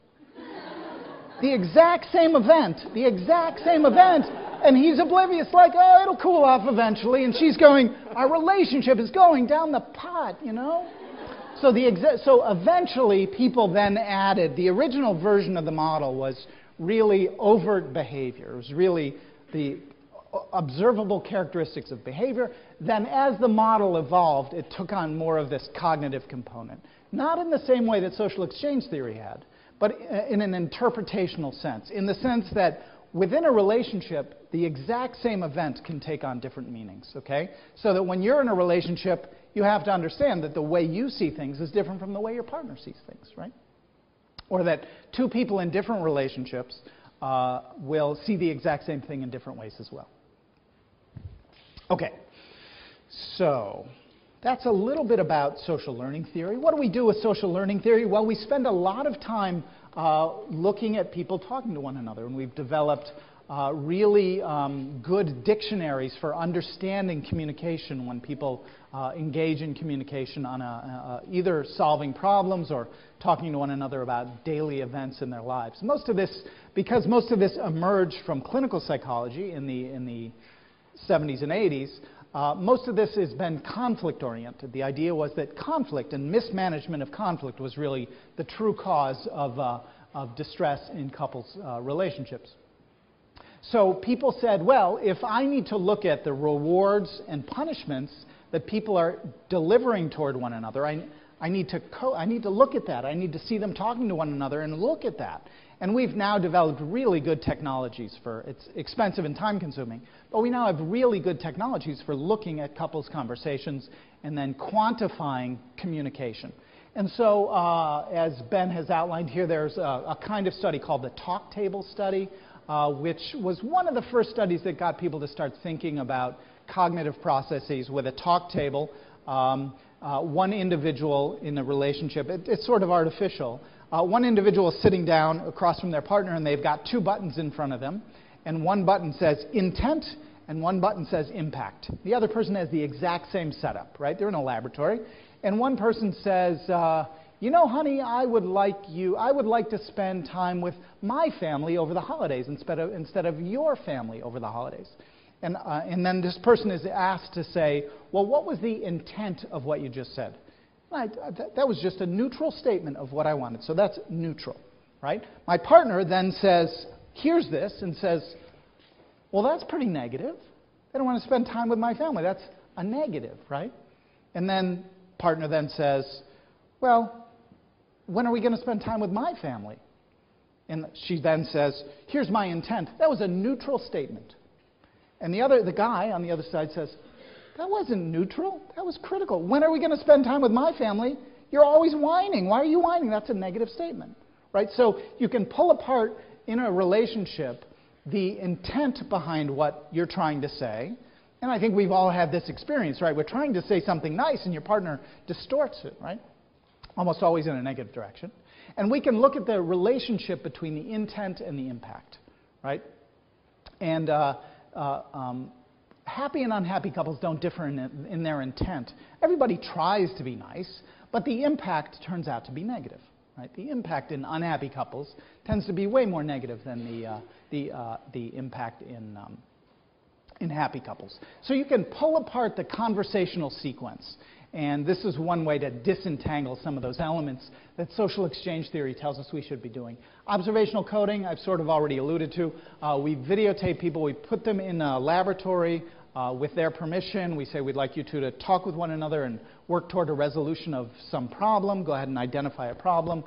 The exact same event, and he's oblivious, like, oh, it'll cool off eventually, and she's going, our relationship is going down the pot, So eventually people then added, the original version of the model was really overt behavior. It was really the observable characteristics of behavior. Then as the model evolved, it took on more of this cognitive component. Not in the same way that social exchange theory had, but in an interpretational sense, in the sense that within a relationship, the exact same event can take on different meanings, okay? So that when you're in a relationship, you have to understand that the way you see things is different from the way your partner sees things, right? Or that two people in different relationships will see the exact same thing in different ways as well. Okay, so that's a little bit about social learning theory. What do we do with social learning theory? Well, we spend a lot of time looking at people talking to one another, and we've developed really good dictionaries for understanding communication when people engage in communication on either solving problems or talking to one another about daily events in their lives. Because most of this emerged from clinical psychology in the 70s and 80s, most of this has been conflict-oriented. The idea was that conflict and mismanagement of conflict was really the true cause of distress in couples' relationships. So people said, well, if I need to look at the rewards and punishments that people are delivering toward one another, I need to look at that. I need to see them talking to one another and look at that. And we've now developed really good technologies it's expensive and time-consuming, but we now have really good technologies for looking at couples' conversations and then quantifying communication. And so, as Ben has outlined here, there's a kind of study called the talk table study, which was one of the first studies that got people to start thinking about cognitive processes with a talk table. One individual in a relationship, it's sort of artificial. One individual is sitting down across from their partner, and they've got two buttons in front of them. And one button says intent, and one button says impact. The other person has the exact same setup, right? They're in a laboratory. And one person says, honey, I would like to spend time with my family over the holidays instead of your family over the holidays. And then this person is asked to say, well, what was the intent of what you just said? That was just a neutral statement of what I wanted. So that's neutral, right? My partner then hears this and says, well, that's pretty negative. They don't want to spend time with my family. That's a negative, right? And then partner then says, well, when are we going to spend time with my family? And she then says, here's my intent. That was a neutral statement. And the guy on the other side says, that wasn't neutral. That was critical. When are we going to spend time with my family? you're always whining. Why are you whining? That's a negative statement, right? So you can pull apart in a relationship the intent behind what you're trying to say. And I think we've all had this experience, right? We're trying to say something nice and your partner distorts it, right? Almost always in a negative direction. And we can look at the relationship between the intent and the impact, right? And happy and unhappy couples don't differ in their intent. Everybody tries to be nice, but the impact turns out to be negative, right? The impact in unhappy couples tends to be way more negative than the impact in happy couples. So you can pull apart the conversational sequence. And this is one way to disentangle some of those elements that social exchange theory tells us we should be doing. Observational coding, I've sort of already alluded to. We videotape people. We put them in a laboratory with their permission. We say we'd like you two to talk with one another and work toward a resolution of some problem. Go ahead and identify a problem.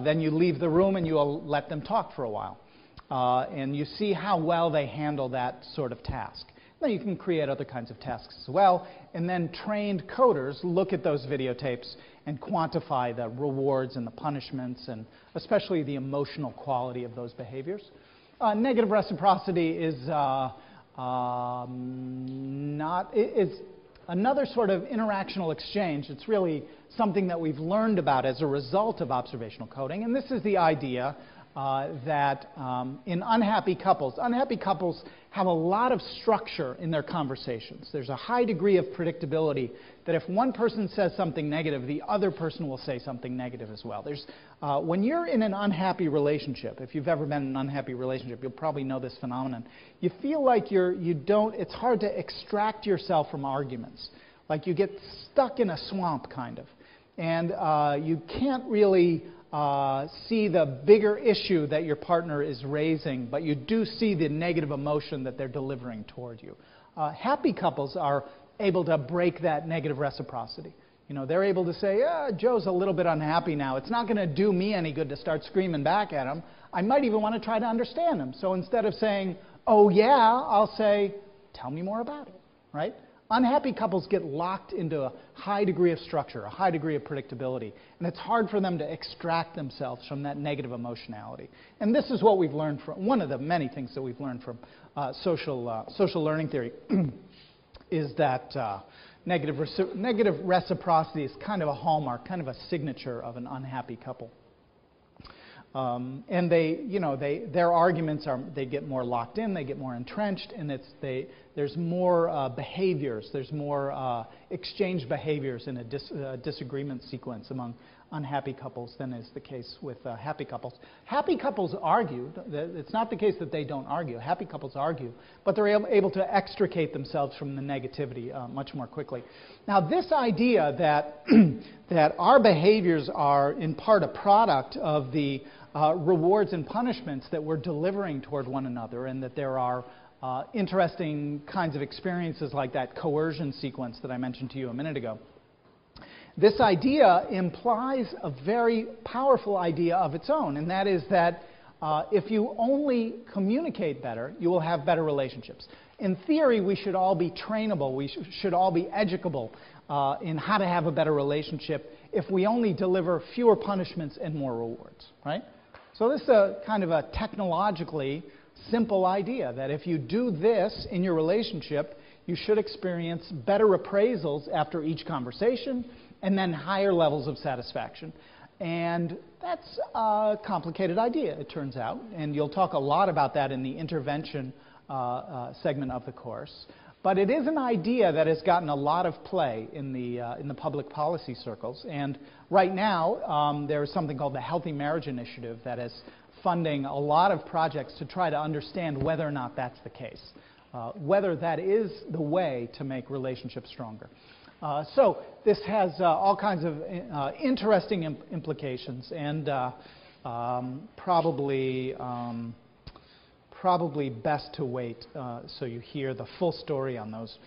Then you leave the room and you'll let them talk for a while. And you see how well they handle that sort of task. Then you can create other kinds of tasks as well. And then trained coders look at those videotapes and quantify the rewards and the punishments and especially the emotional quality of those behaviors. Negative reciprocity is another sort of interactional exchange. It's really something that we've learned about as a result of observational coding. And this is the idea that in unhappy couples have a lot of structure in their conversations. There's a high degree of predictability that if one person says something negative, the other person will say something negative as well. When you're in an unhappy relationship, if you've ever been in an unhappy relationship, you'll probably know this phenomenon. You feel like it's hard to extract yourself from arguments. Like you get stuck in a swamp, kind of. And you can't really see the bigger issue that your partner is raising, but you do see the negative emotion that they're delivering toward you. Happy couples are able to break that negative reciprocity. You know, they're able to say, Joe's a little bit unhappy now. It's not going to do me any good to start screaming back at him. I might even want to try to understand him. So instead of saying, oh yeah, I'll say, tell me more about it, right? Unhappy couples get locked into a high degree of structure, a high degree of predictability, and it's hard for them to extract themselves from that negative emotionality. And this is what we've learned from, one of the many things that we've learned from social learning theory, is that negative reciprocity is kind of a hallmark, kind of a signature of an unhappy couple. And their arguments they get more locked in, they get more entrenched, and there's more behaviors, there's more exchange behaviors in a disagreement sequence among unhappy couples than is the case with happy couples. Happy couples argue. It's not the case that they don't argue. Happy couples argue, but they're able to extricate themselves from the negativity much more quickly. Now, this idea that that our behaviors are in part a product of the rewards and punishments that we're delivering toward one another, and that there are interesting kinds of experiences like that coercion sequence that I mentioned to you a minute ago. This idea implies a very powerful idea of its own, and that is that if you only communicate better, you will have better relationships. In theory, we should all be trainable, we should all be educable in how to have a better relationship if we only deliver fewer punishments and more rewards, right? So this is a kind of a technologically simple idea that if you do this in your relationship, you should experience better appraisals after each conversation and then higher levels of satisfaction. And that's a complicated idea, it turns out. And you'll talk a lot about that in the intervention segment of the course. But it is an idea that has gotten a lot of play in the public policy circles. And right now, there is something called the Healthy Marriage Initiative that is funding a lot of projects to try to understand whether or not that's the case, whether that is the way to make relationships stronger. So this has all kinds of interesting implications, and probably best to wait so you hear the full story on those.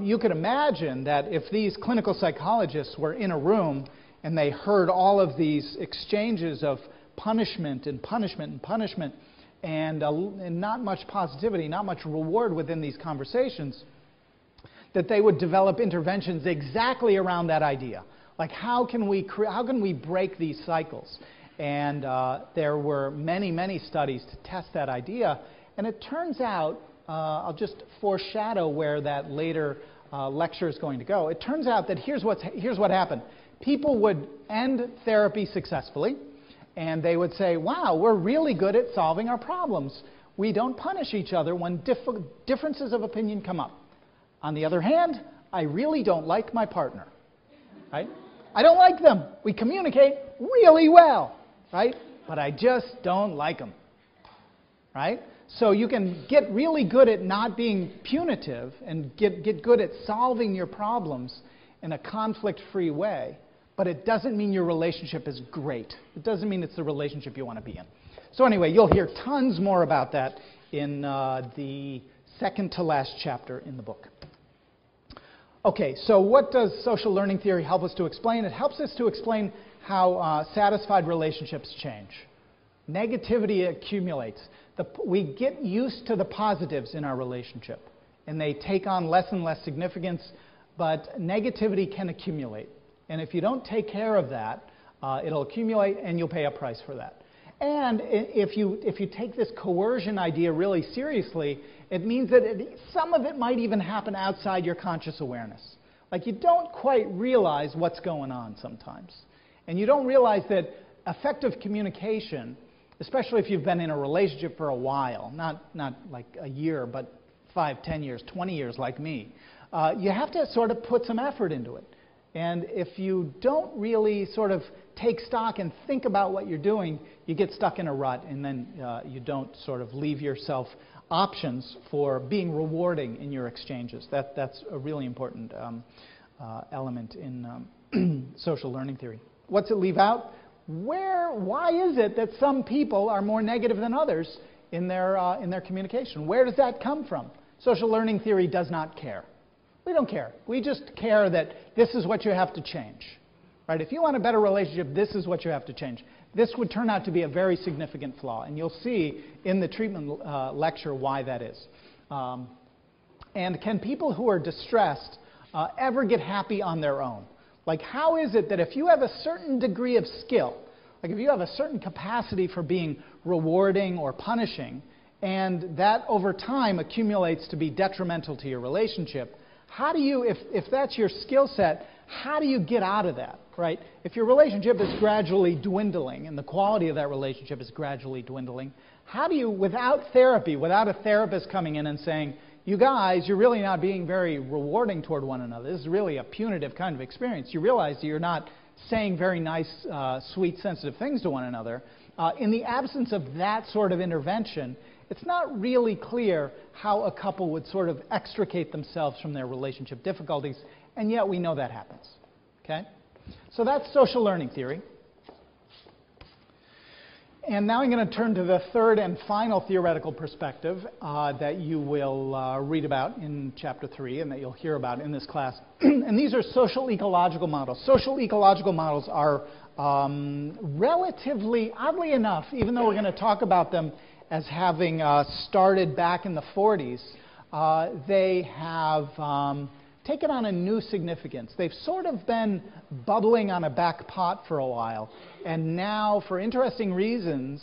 You could imagine that if these clinical psychologists were in a room and they heard all of these exchanges of punishment and punishment and punishment and not much positivity, not much reward within these conversations, that they would develop interventions exactly around that idea. Like, how can we break these cycles? And there were many, many studies to test that idea. And it turns out, I'll just foreshadow where that later lecture is going to go. It turns out that here's what happened. People would end therapy successfully, and they would say, wow, we're really good at solving our problems. We don't punish each other when differences of opinion come up. On the other hand, I really don't like my partner, right? I don't like them. We communicate really well, right? But I just don't like them, right? So you can get really good at not being punitive and get good at solving your problems in a conflict-free way, but it doesn't mean your relationship is great. It doesn't mean it's the relationship you want to be in. So anyway, you'll hear tons more about that in the second to last chapter in the book. Okay, so what does social learning theory help us to explain? It helps us to explain how satisfied relationships change. Negativity accumulates. We get used to the positives in our relationship, and they take on less and less significance, but negativity can accumulate. And if you don't take care of that, it'll accumulate, and you'll pay a price for that. And if you take this coercion idea really seriously, it means that some of it might even happen outside your conscious awareness. Like, you don't quite realize what's going on sometimes. And you don't realize that effective communication, especially if you've been in a relationship for a while, not like a year, but 5, 10 years, 20 years like me, you have to sort of put some effort into it. And if you don't really sort of take stock and think about what you're doing, you get stuck in a rut, and then you don't sort of leave yourself options for being rewarding in your exchanges. That's a really important element in social learning theory. What's it leave out? Why is it that some people are more negative than others in their communication? Where does that come from? Social learning theory does not care. We don't care. We just care that this is what you have to change. Right? If you want a better relationship, this is what you have to change. This would turn out to be a very significant flaw, and you'll see in the treatment lecture why that is. And can people who are distressed ever get happy on their own? Like, how is it that if you have a certain degree of skill, like if you have a certain capacity for being rewarding or punishing, and that over time accumulates to be detrimental to your relationship, how do you, if that's your skill set, how do you get out of that, right? If your relationship is gradually dwindling and the quality of that relationship is gradually dwindling, how do you, without therapy, without a therapist coming in and saying, you guys, you're really not being very rewarding toward one another. This is really a punitive kind of experience. You realize that you're not saying very nice, sweet, sensitive things to one another. In the absence of that sort of intervention, it's not really clear how a couple would sort of extricate themselves from their relationship difficulties, and yet we know that happens. Okay? So that's social learning theory. And now I'm going to turn to the third and final theoretical perspective that you will read about in Chapter 3 and that you'll hear about in this class. And these are social ecological models. Social ecological models are relatively, oddly enough, even though we're going to talk about them as having started back in the 40s, they have taken on a new significance. They've sort of been bubbling on a back pot for a while, and now, for interesting reasons,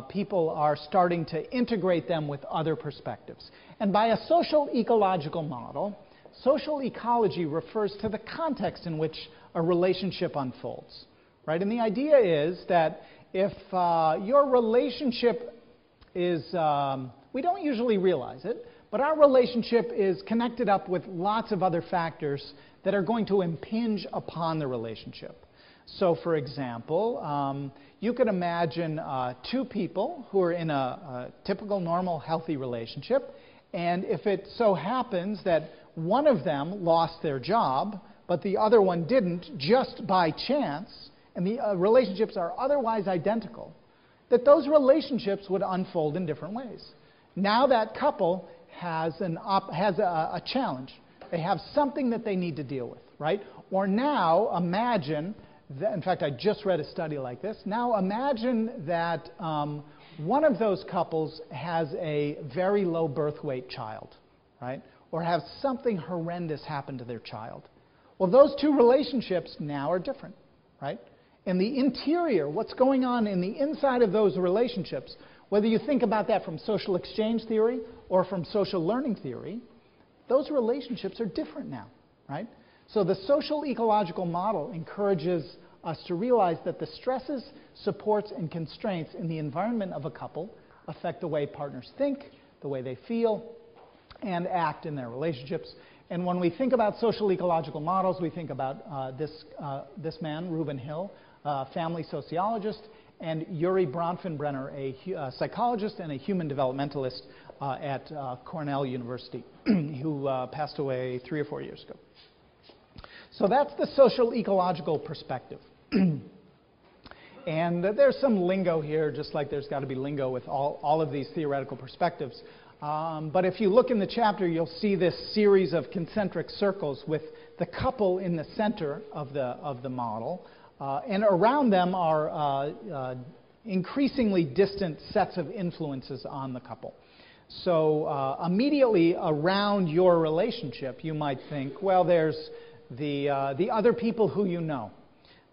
people are starting to integrate them with other perspectives. And by a social ecological model, social ecology refers to the context in which a relationship unfolds, right? And the idea is that if your relationship is, we don't usually realize it, but our relationship is connected up with lots of other factors that are going to impinge upon the relationship. So, for example, you could imagine two people who are in a typical, normal, healthy relationship, and if it so happens that one of them lost their job, but the other one didn't, just by chance, and the relationships are otherwise identical, that those relationships would unfold in different ways. Now that couple has a challenge. They have something that they need to deal with, right? Or now imagine, that, in fact, I just read a study like this. Now imagine that one of those couples has a very low birth weight child, right? Or have something horrendous happen to their child. Well, those two relationships now are different, right? And the interior, what's going on in the inside of those relationships, whether you think about that from social exchange theory or from social learning theory, those relationships are different now, right? So the social ecological model encourages us to realize that the stresses, supports, and constraints in the environment of a couple affect the way partners think, the way they feel, and act in their relationships. And when we think about social ecological models, we think about this man, Reuben Hill, a family sociologist, and Yuri Bronfenbrenner, a psychologist and a human developmentalist at Cornell University, who passed away 3 or 4 years ago. So that's the social ecological perspective. And there's some lingo here, just like there's got to be lingo with all of these theoretical perspectives. But if you look in the chapter, you'll see this series of concentric circles with the couple in the center of the model. And around them are increasingly distant sets of influences on the couple. So immediately around your relationship, you might think, well, there's the other people who you know.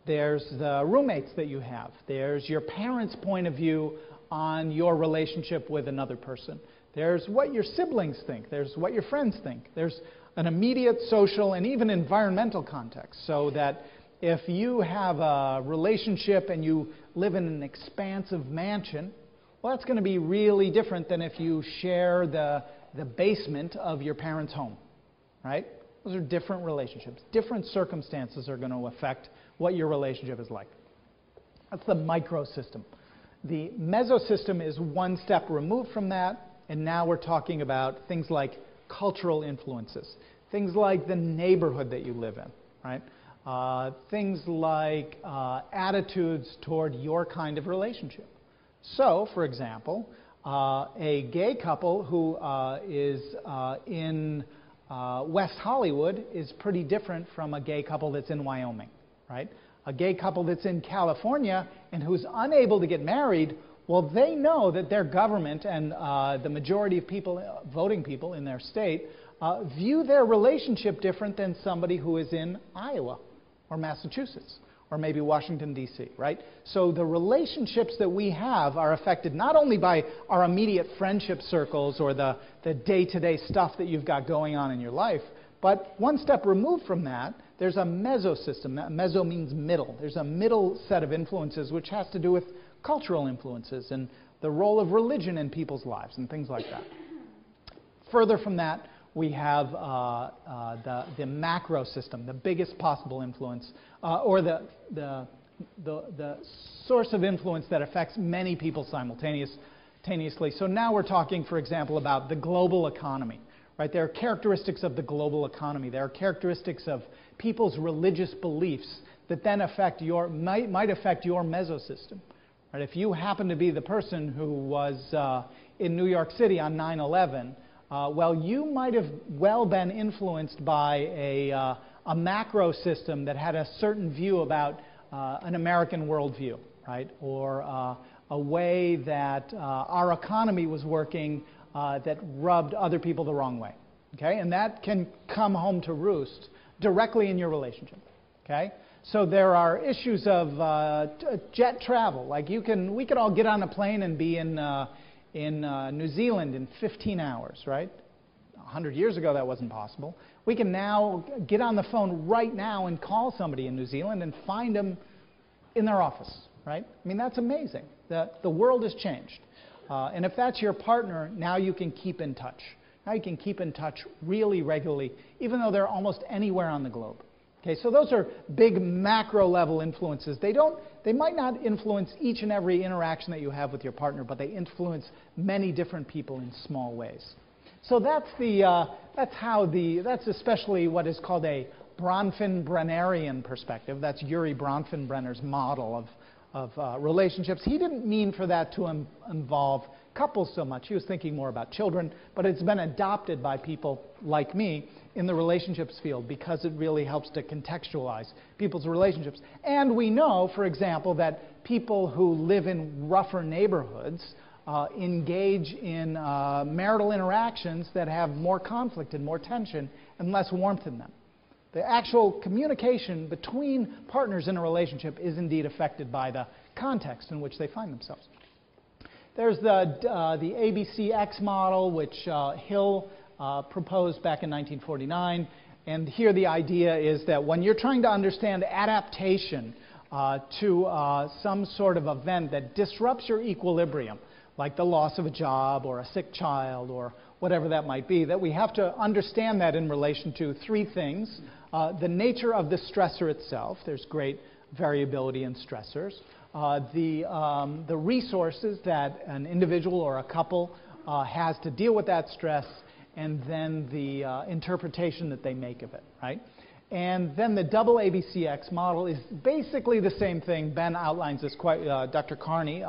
There's the roommates that you have. There's your parents' point of view on your relationship with another person. There's what your siblings think. There's what your friends think. There's an immediate social and even environmental context, so that if you have a relationship and you live in an expansive mansion, well, that's going to be really different than if you share the basement of your parents' home, right? Those are different relationships. Different circumstances are going to affect what your relationship is like. That's the microsystem. The mesosystem is one step removed from that, and now we're talking about things like cultural influences, things like the neighborhood that you live in, right? Things like attitudes toward your kind of relationship. So, for example, a gay couple who is in West Hollywood is pretty different from a gay couple that's in Wyoming, right? A gay couple that's in California and who's unable to get married, well, they know that their government and the majority of people, voting people in their state, view their relationship different than somebody who is in Iowa or Massachusetts or maybe Washington, D.C., right? So the relationships that we have are affected not only by our immediate friendship circles or the day-to-day stuff that you've got going on in your life, but one step removed from that, there's a mesosystem. Meso means middle. There's a middle set of influences which has to do with cultural influences and the role of religion in people's lives and things like that. Further from that, we have the macro system, the biggest possible influence, or the source of influence that affects many people simultaneously. So now we're talking, for example, about the global economy. Right? There are characteristics of the global economy. There are characteristics of people's religious beliefs that then might affect your mesosystem. Right? If you happen to be the person who was in New York City on 9/11, well, you might have well been influenced by a macro system that had a certain view about an American worldview, right? Or a way that our economy was working that rubbed other people the wrong way, okay? And that can come home to roost directly in your relationship, okay? So there are issues of jet travel. Like we could all get on a plane and be in New Zealand in 15 hours, right? 100 years ago, that wasn't possible. We can now get on the phone right now and call somebody in New Zealand and find them in their office, right? I mean, that's amazing. The world has changed. And if that's your partner, now you can keep in touch. Now you can keep in touch really regularly, even though they're almost anywhere on the globe. Okay, so those are big macro level influences. They might not influence each and every interaction that you have with your partner, but they influence many different people in small ways. So that's especially what is called a Bronfenbrennerian perspective. That's Yuri Bronfenbrenner's model of relationships. He didn't mean for that to involve couples so much. He was thinking more about children, but it's been adopted by people like me in the relationships field because it really helps to contextualize people's relationships. And we know, for example, that people who live in rougher neighborhoods engage in marital interactions that have more conflict and more tension and less warmth in them. The actual communication between partners in a relationship is indeed affected by the context in which they find themselves. There's the ABCX model, which Hill proposed back in 1949. And here the idea is that when you're trying to understand adaptation to some sort of event that disrupts your equilibrium, like the loss of a job or a sick child or whatever that might be, that we have to understand that in relation to three things. The nature of the stressor itself. There's great variability in stressors. The resources that an individual or a couple has to deal with that stress, and then the interpretation that they make of it, right? And then the double ABCX model is basically the same thing. Ben outlines this quite, Dr. Carney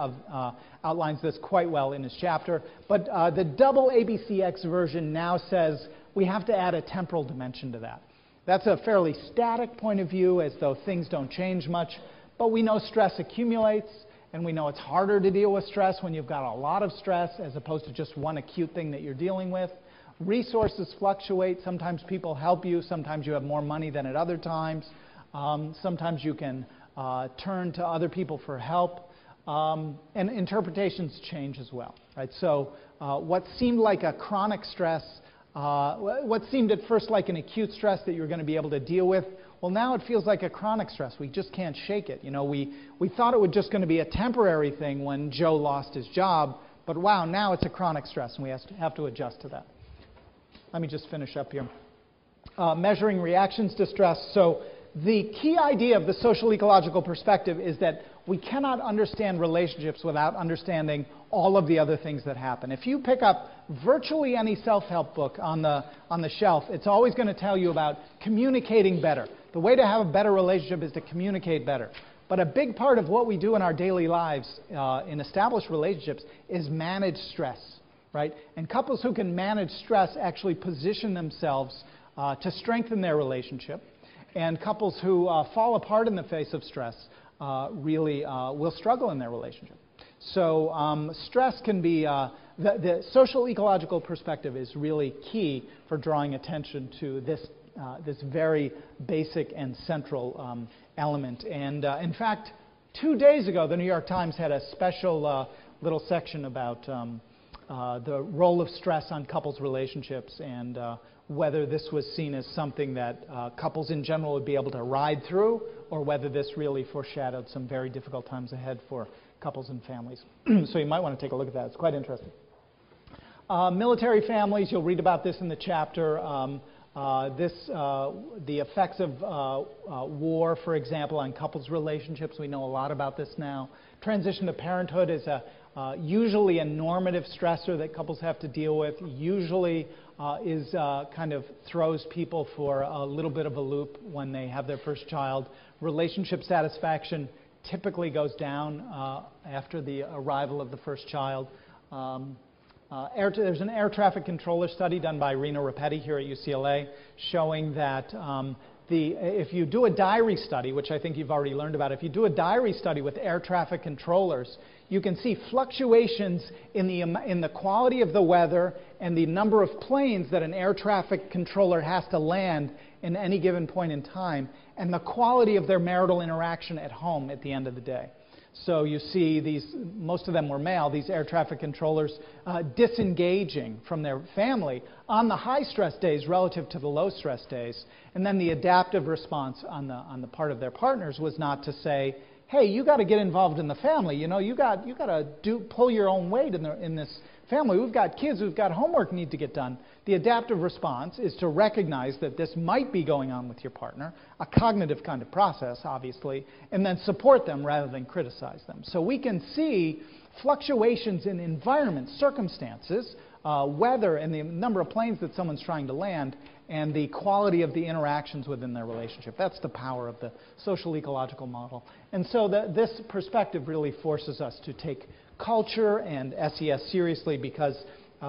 outlines this quite well in his chapter. But the double ABCX version now says we have to add a temporal dimension to that. That's a fairly static point of view, as though things don't change much. But we know stress accumulates, and we know it's harder to deal with stress when you've got a lot of stress as opposed to just one acute thing that you're dealing with. Resources fluctuate. Sometimes people help you. Sometimes you have more money than at other times. Sometimes you can turn to other people for help. And interpretations change as well. Right? So what seemed like a chronic stress, what seemed at first like an acute stress that you're going to be able to deal with, well, now it feels like a chronic stress. We just can't shake it. You know, we thought it was just going to be a temporary thing when Joe lost his job, but wow, now it's a chronic stress, and we have to adjust to that. Let me just finish up here. Measuring reactions to stress. So the key idea of the social ecological perspective is that we cannot understand relationships without understanding all of the other things that happen. If you pick up virtually any self-help book on the shelf, it's always going to tell you about communicating better. The way to have a better relationship is to communicate better. But a big part of what we do in our daily lives in established relationships is manage stress. Right? And couples who can manage stress actually position themselves to strengthen their relationship. And couples who fall apart in the face of stress really will struggle in their relationship. So stress can be, the social ecological perspective is really key for drawing attention to this very basic and central element. And in fact, 2 days ago, the New York Times had a special little section about the role of stress on couples' relationships and whether this was seen as something that couples in general would be able to ride through, or whether this really foreshadowed some very difficult times ahead for couples and families. So you might want to take a look at that. It's quite interesting. Military families, you'll read about this in the chapter. The effects of war, for example, on couples' relationships. We know a lot about this now. Transition to parenthood is usually a normative stressor that couples have to deal with. Usually kind of throws people for a little bit of a loop when they have their first child. Relationship satisfaction typically goes down after the arrival of the first child. There's an air traffic controller study done by Rena Rapetti here at UCLA showing that if you do a diary study, which I think you've already learned about, if you do a diary study with air traffic controllers, you can see fluctuations in the quality of the weather and the number of planes that an air traffic controller has to land in any given point in time, and the quality of their marital interaction at home at the end of the day. So you see most of them were male, these air traffic controllers disengaging from their family on the high stress days relative to the low stress days. And then the adaptive response on the part of their partners was not to say, hey, you got to get involved in the family. You know, you got to pull your own weight in this family. We've got kids, we've got homework need to get done. The adaptive response is to recognize that this might be going on with your partner, a cognitive kind of process, obviously, and then support them rather than criticize them. So we can see fluctuations in environment, circumstances, weather, and the number of planes that someone's trying to land, and the quality of the interactions within their relationship. That's the power of the social ecological model. And so this perspective really forces us to take culture and SES seriously, because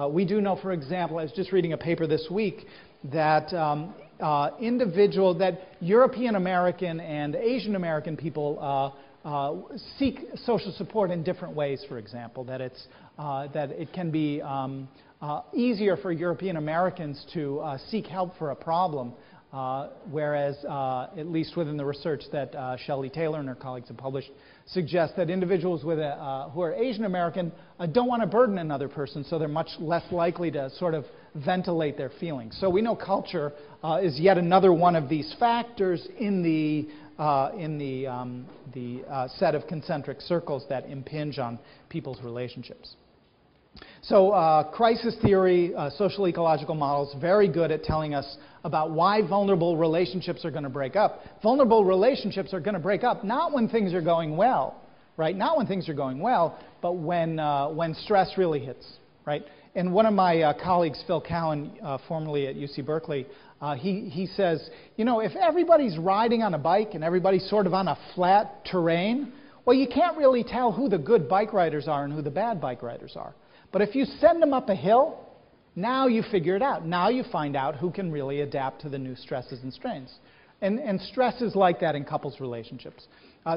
we do know, for example, I was just reading a paper this week that that European American and Asian American people seek social support in different ways, for example, that it can be easier for European Americans to seek help for a problem whereas at least within the research that Shelley Taylor and her colleagues have published, suggests that individuals with who are Asian American don't want to burden another person, so they're much less likely to sort of ventilate their feelings. So we know culture is yet another one of these factors in the set of concentric circles that impinge on people's relationships. So crisis theory, social ecological models, very good at telling us about why vulnerable relationships are going to break up. Vulnerable relationships are going to break up not when things are going well, right? Not when things are going well, but when stress really hits, right? And one of my colleagues, Phil Cowan, formerly at UC Berkeley, he says, you know, if everybody's riding on a bike and everybody's sort of on a flat terrain, well, you can't really tell who the good bike riders are and who the bad bike riders are. But if you send them up a hill, now you figure it out. Now you find out who can really adapt to the new stresses and strains. And stress is like that in couples relationships.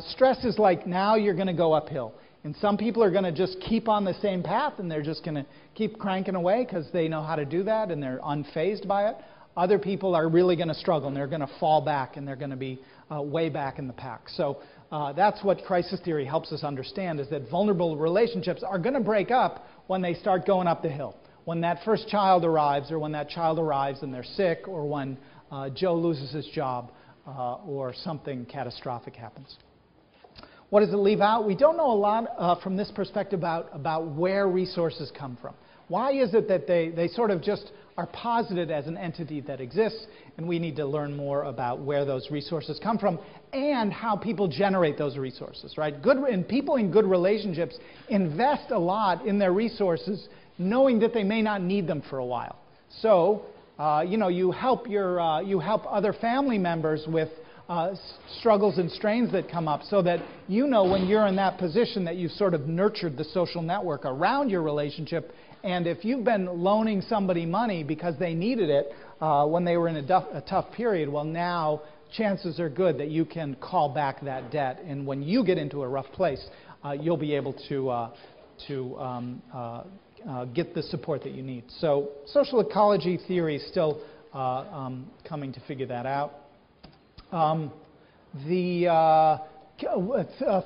Stress is like now you're going to go uphill. And some people are going to just keep on the same path and they're just going to keep cranking away because they know how to do that and they're unfazed by it. Other people are really going to struggle and they're going to fall back and they're going to be way back in the pack. So that's what crisis theory helps us understand, is that vulnerable relationships are going to break up when they start going up the hill. When that first child arrives, or when that child arrives and they're sick, or when Joe loses his job, or something catastrophic happens. What does it leave out? We don't know a lot from this perspective about where resources come from. Why is it that they sort of just are posited as an entity that exists, and we need to learn more about where those resources come from and how people generate those resources, right? People in good relationships invest a lot in their resources knowing that they may not need them for a while. So, you know, you help other family members with struggles and strains that come up so that you know when you're in that position that you've sort of nurtured the social network around your relationship. And if you've been loaning somebody money because they needed it when they were in a tough period, well, now chances are good that you can call back that debt. And when you get into a rough place, you'll be able to get the support that you need. So social ecology theory is still coming to figure that out.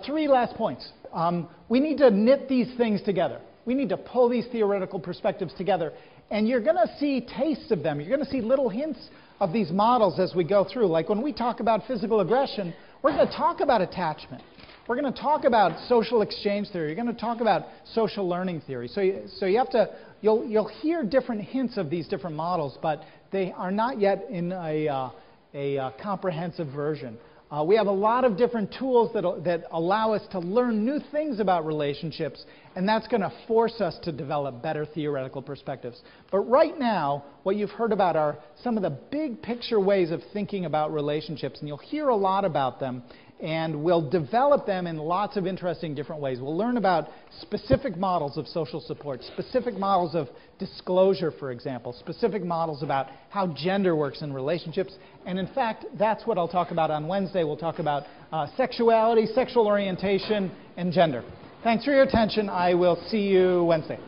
Three last points. We need to knit these things together. We need to pull these theoretical perspectives together. And you're going to see tastes of them. You're going to see little hints of these models as we go through. Like when we talk about physical aggression, we're going to talk about attachment. We're going to talk about social exchange theory. You're going to talk about social learning theory. So you have to, you'll hear different hints of these different models, but they are not yet in a comprehensive version. We have a lot of different tools that allow us to learn new things about relationships, and that's going to force us to develop better theoretical perspectives. But right now, what you've heard about are some of the big picture ways of thinking about relationships, and you'll hear a lot about them, and we'll develop them in lots of interesting different ways. We'll learn about specific models of social support, specific models of disclosure, for example, specific models about how gender works in relationships. And in fact, that's what I'll talk about on Wednesday. We'll talk about sexuality, sexual orientation, and gender. Thanks for your attention. I will see you Wednesday.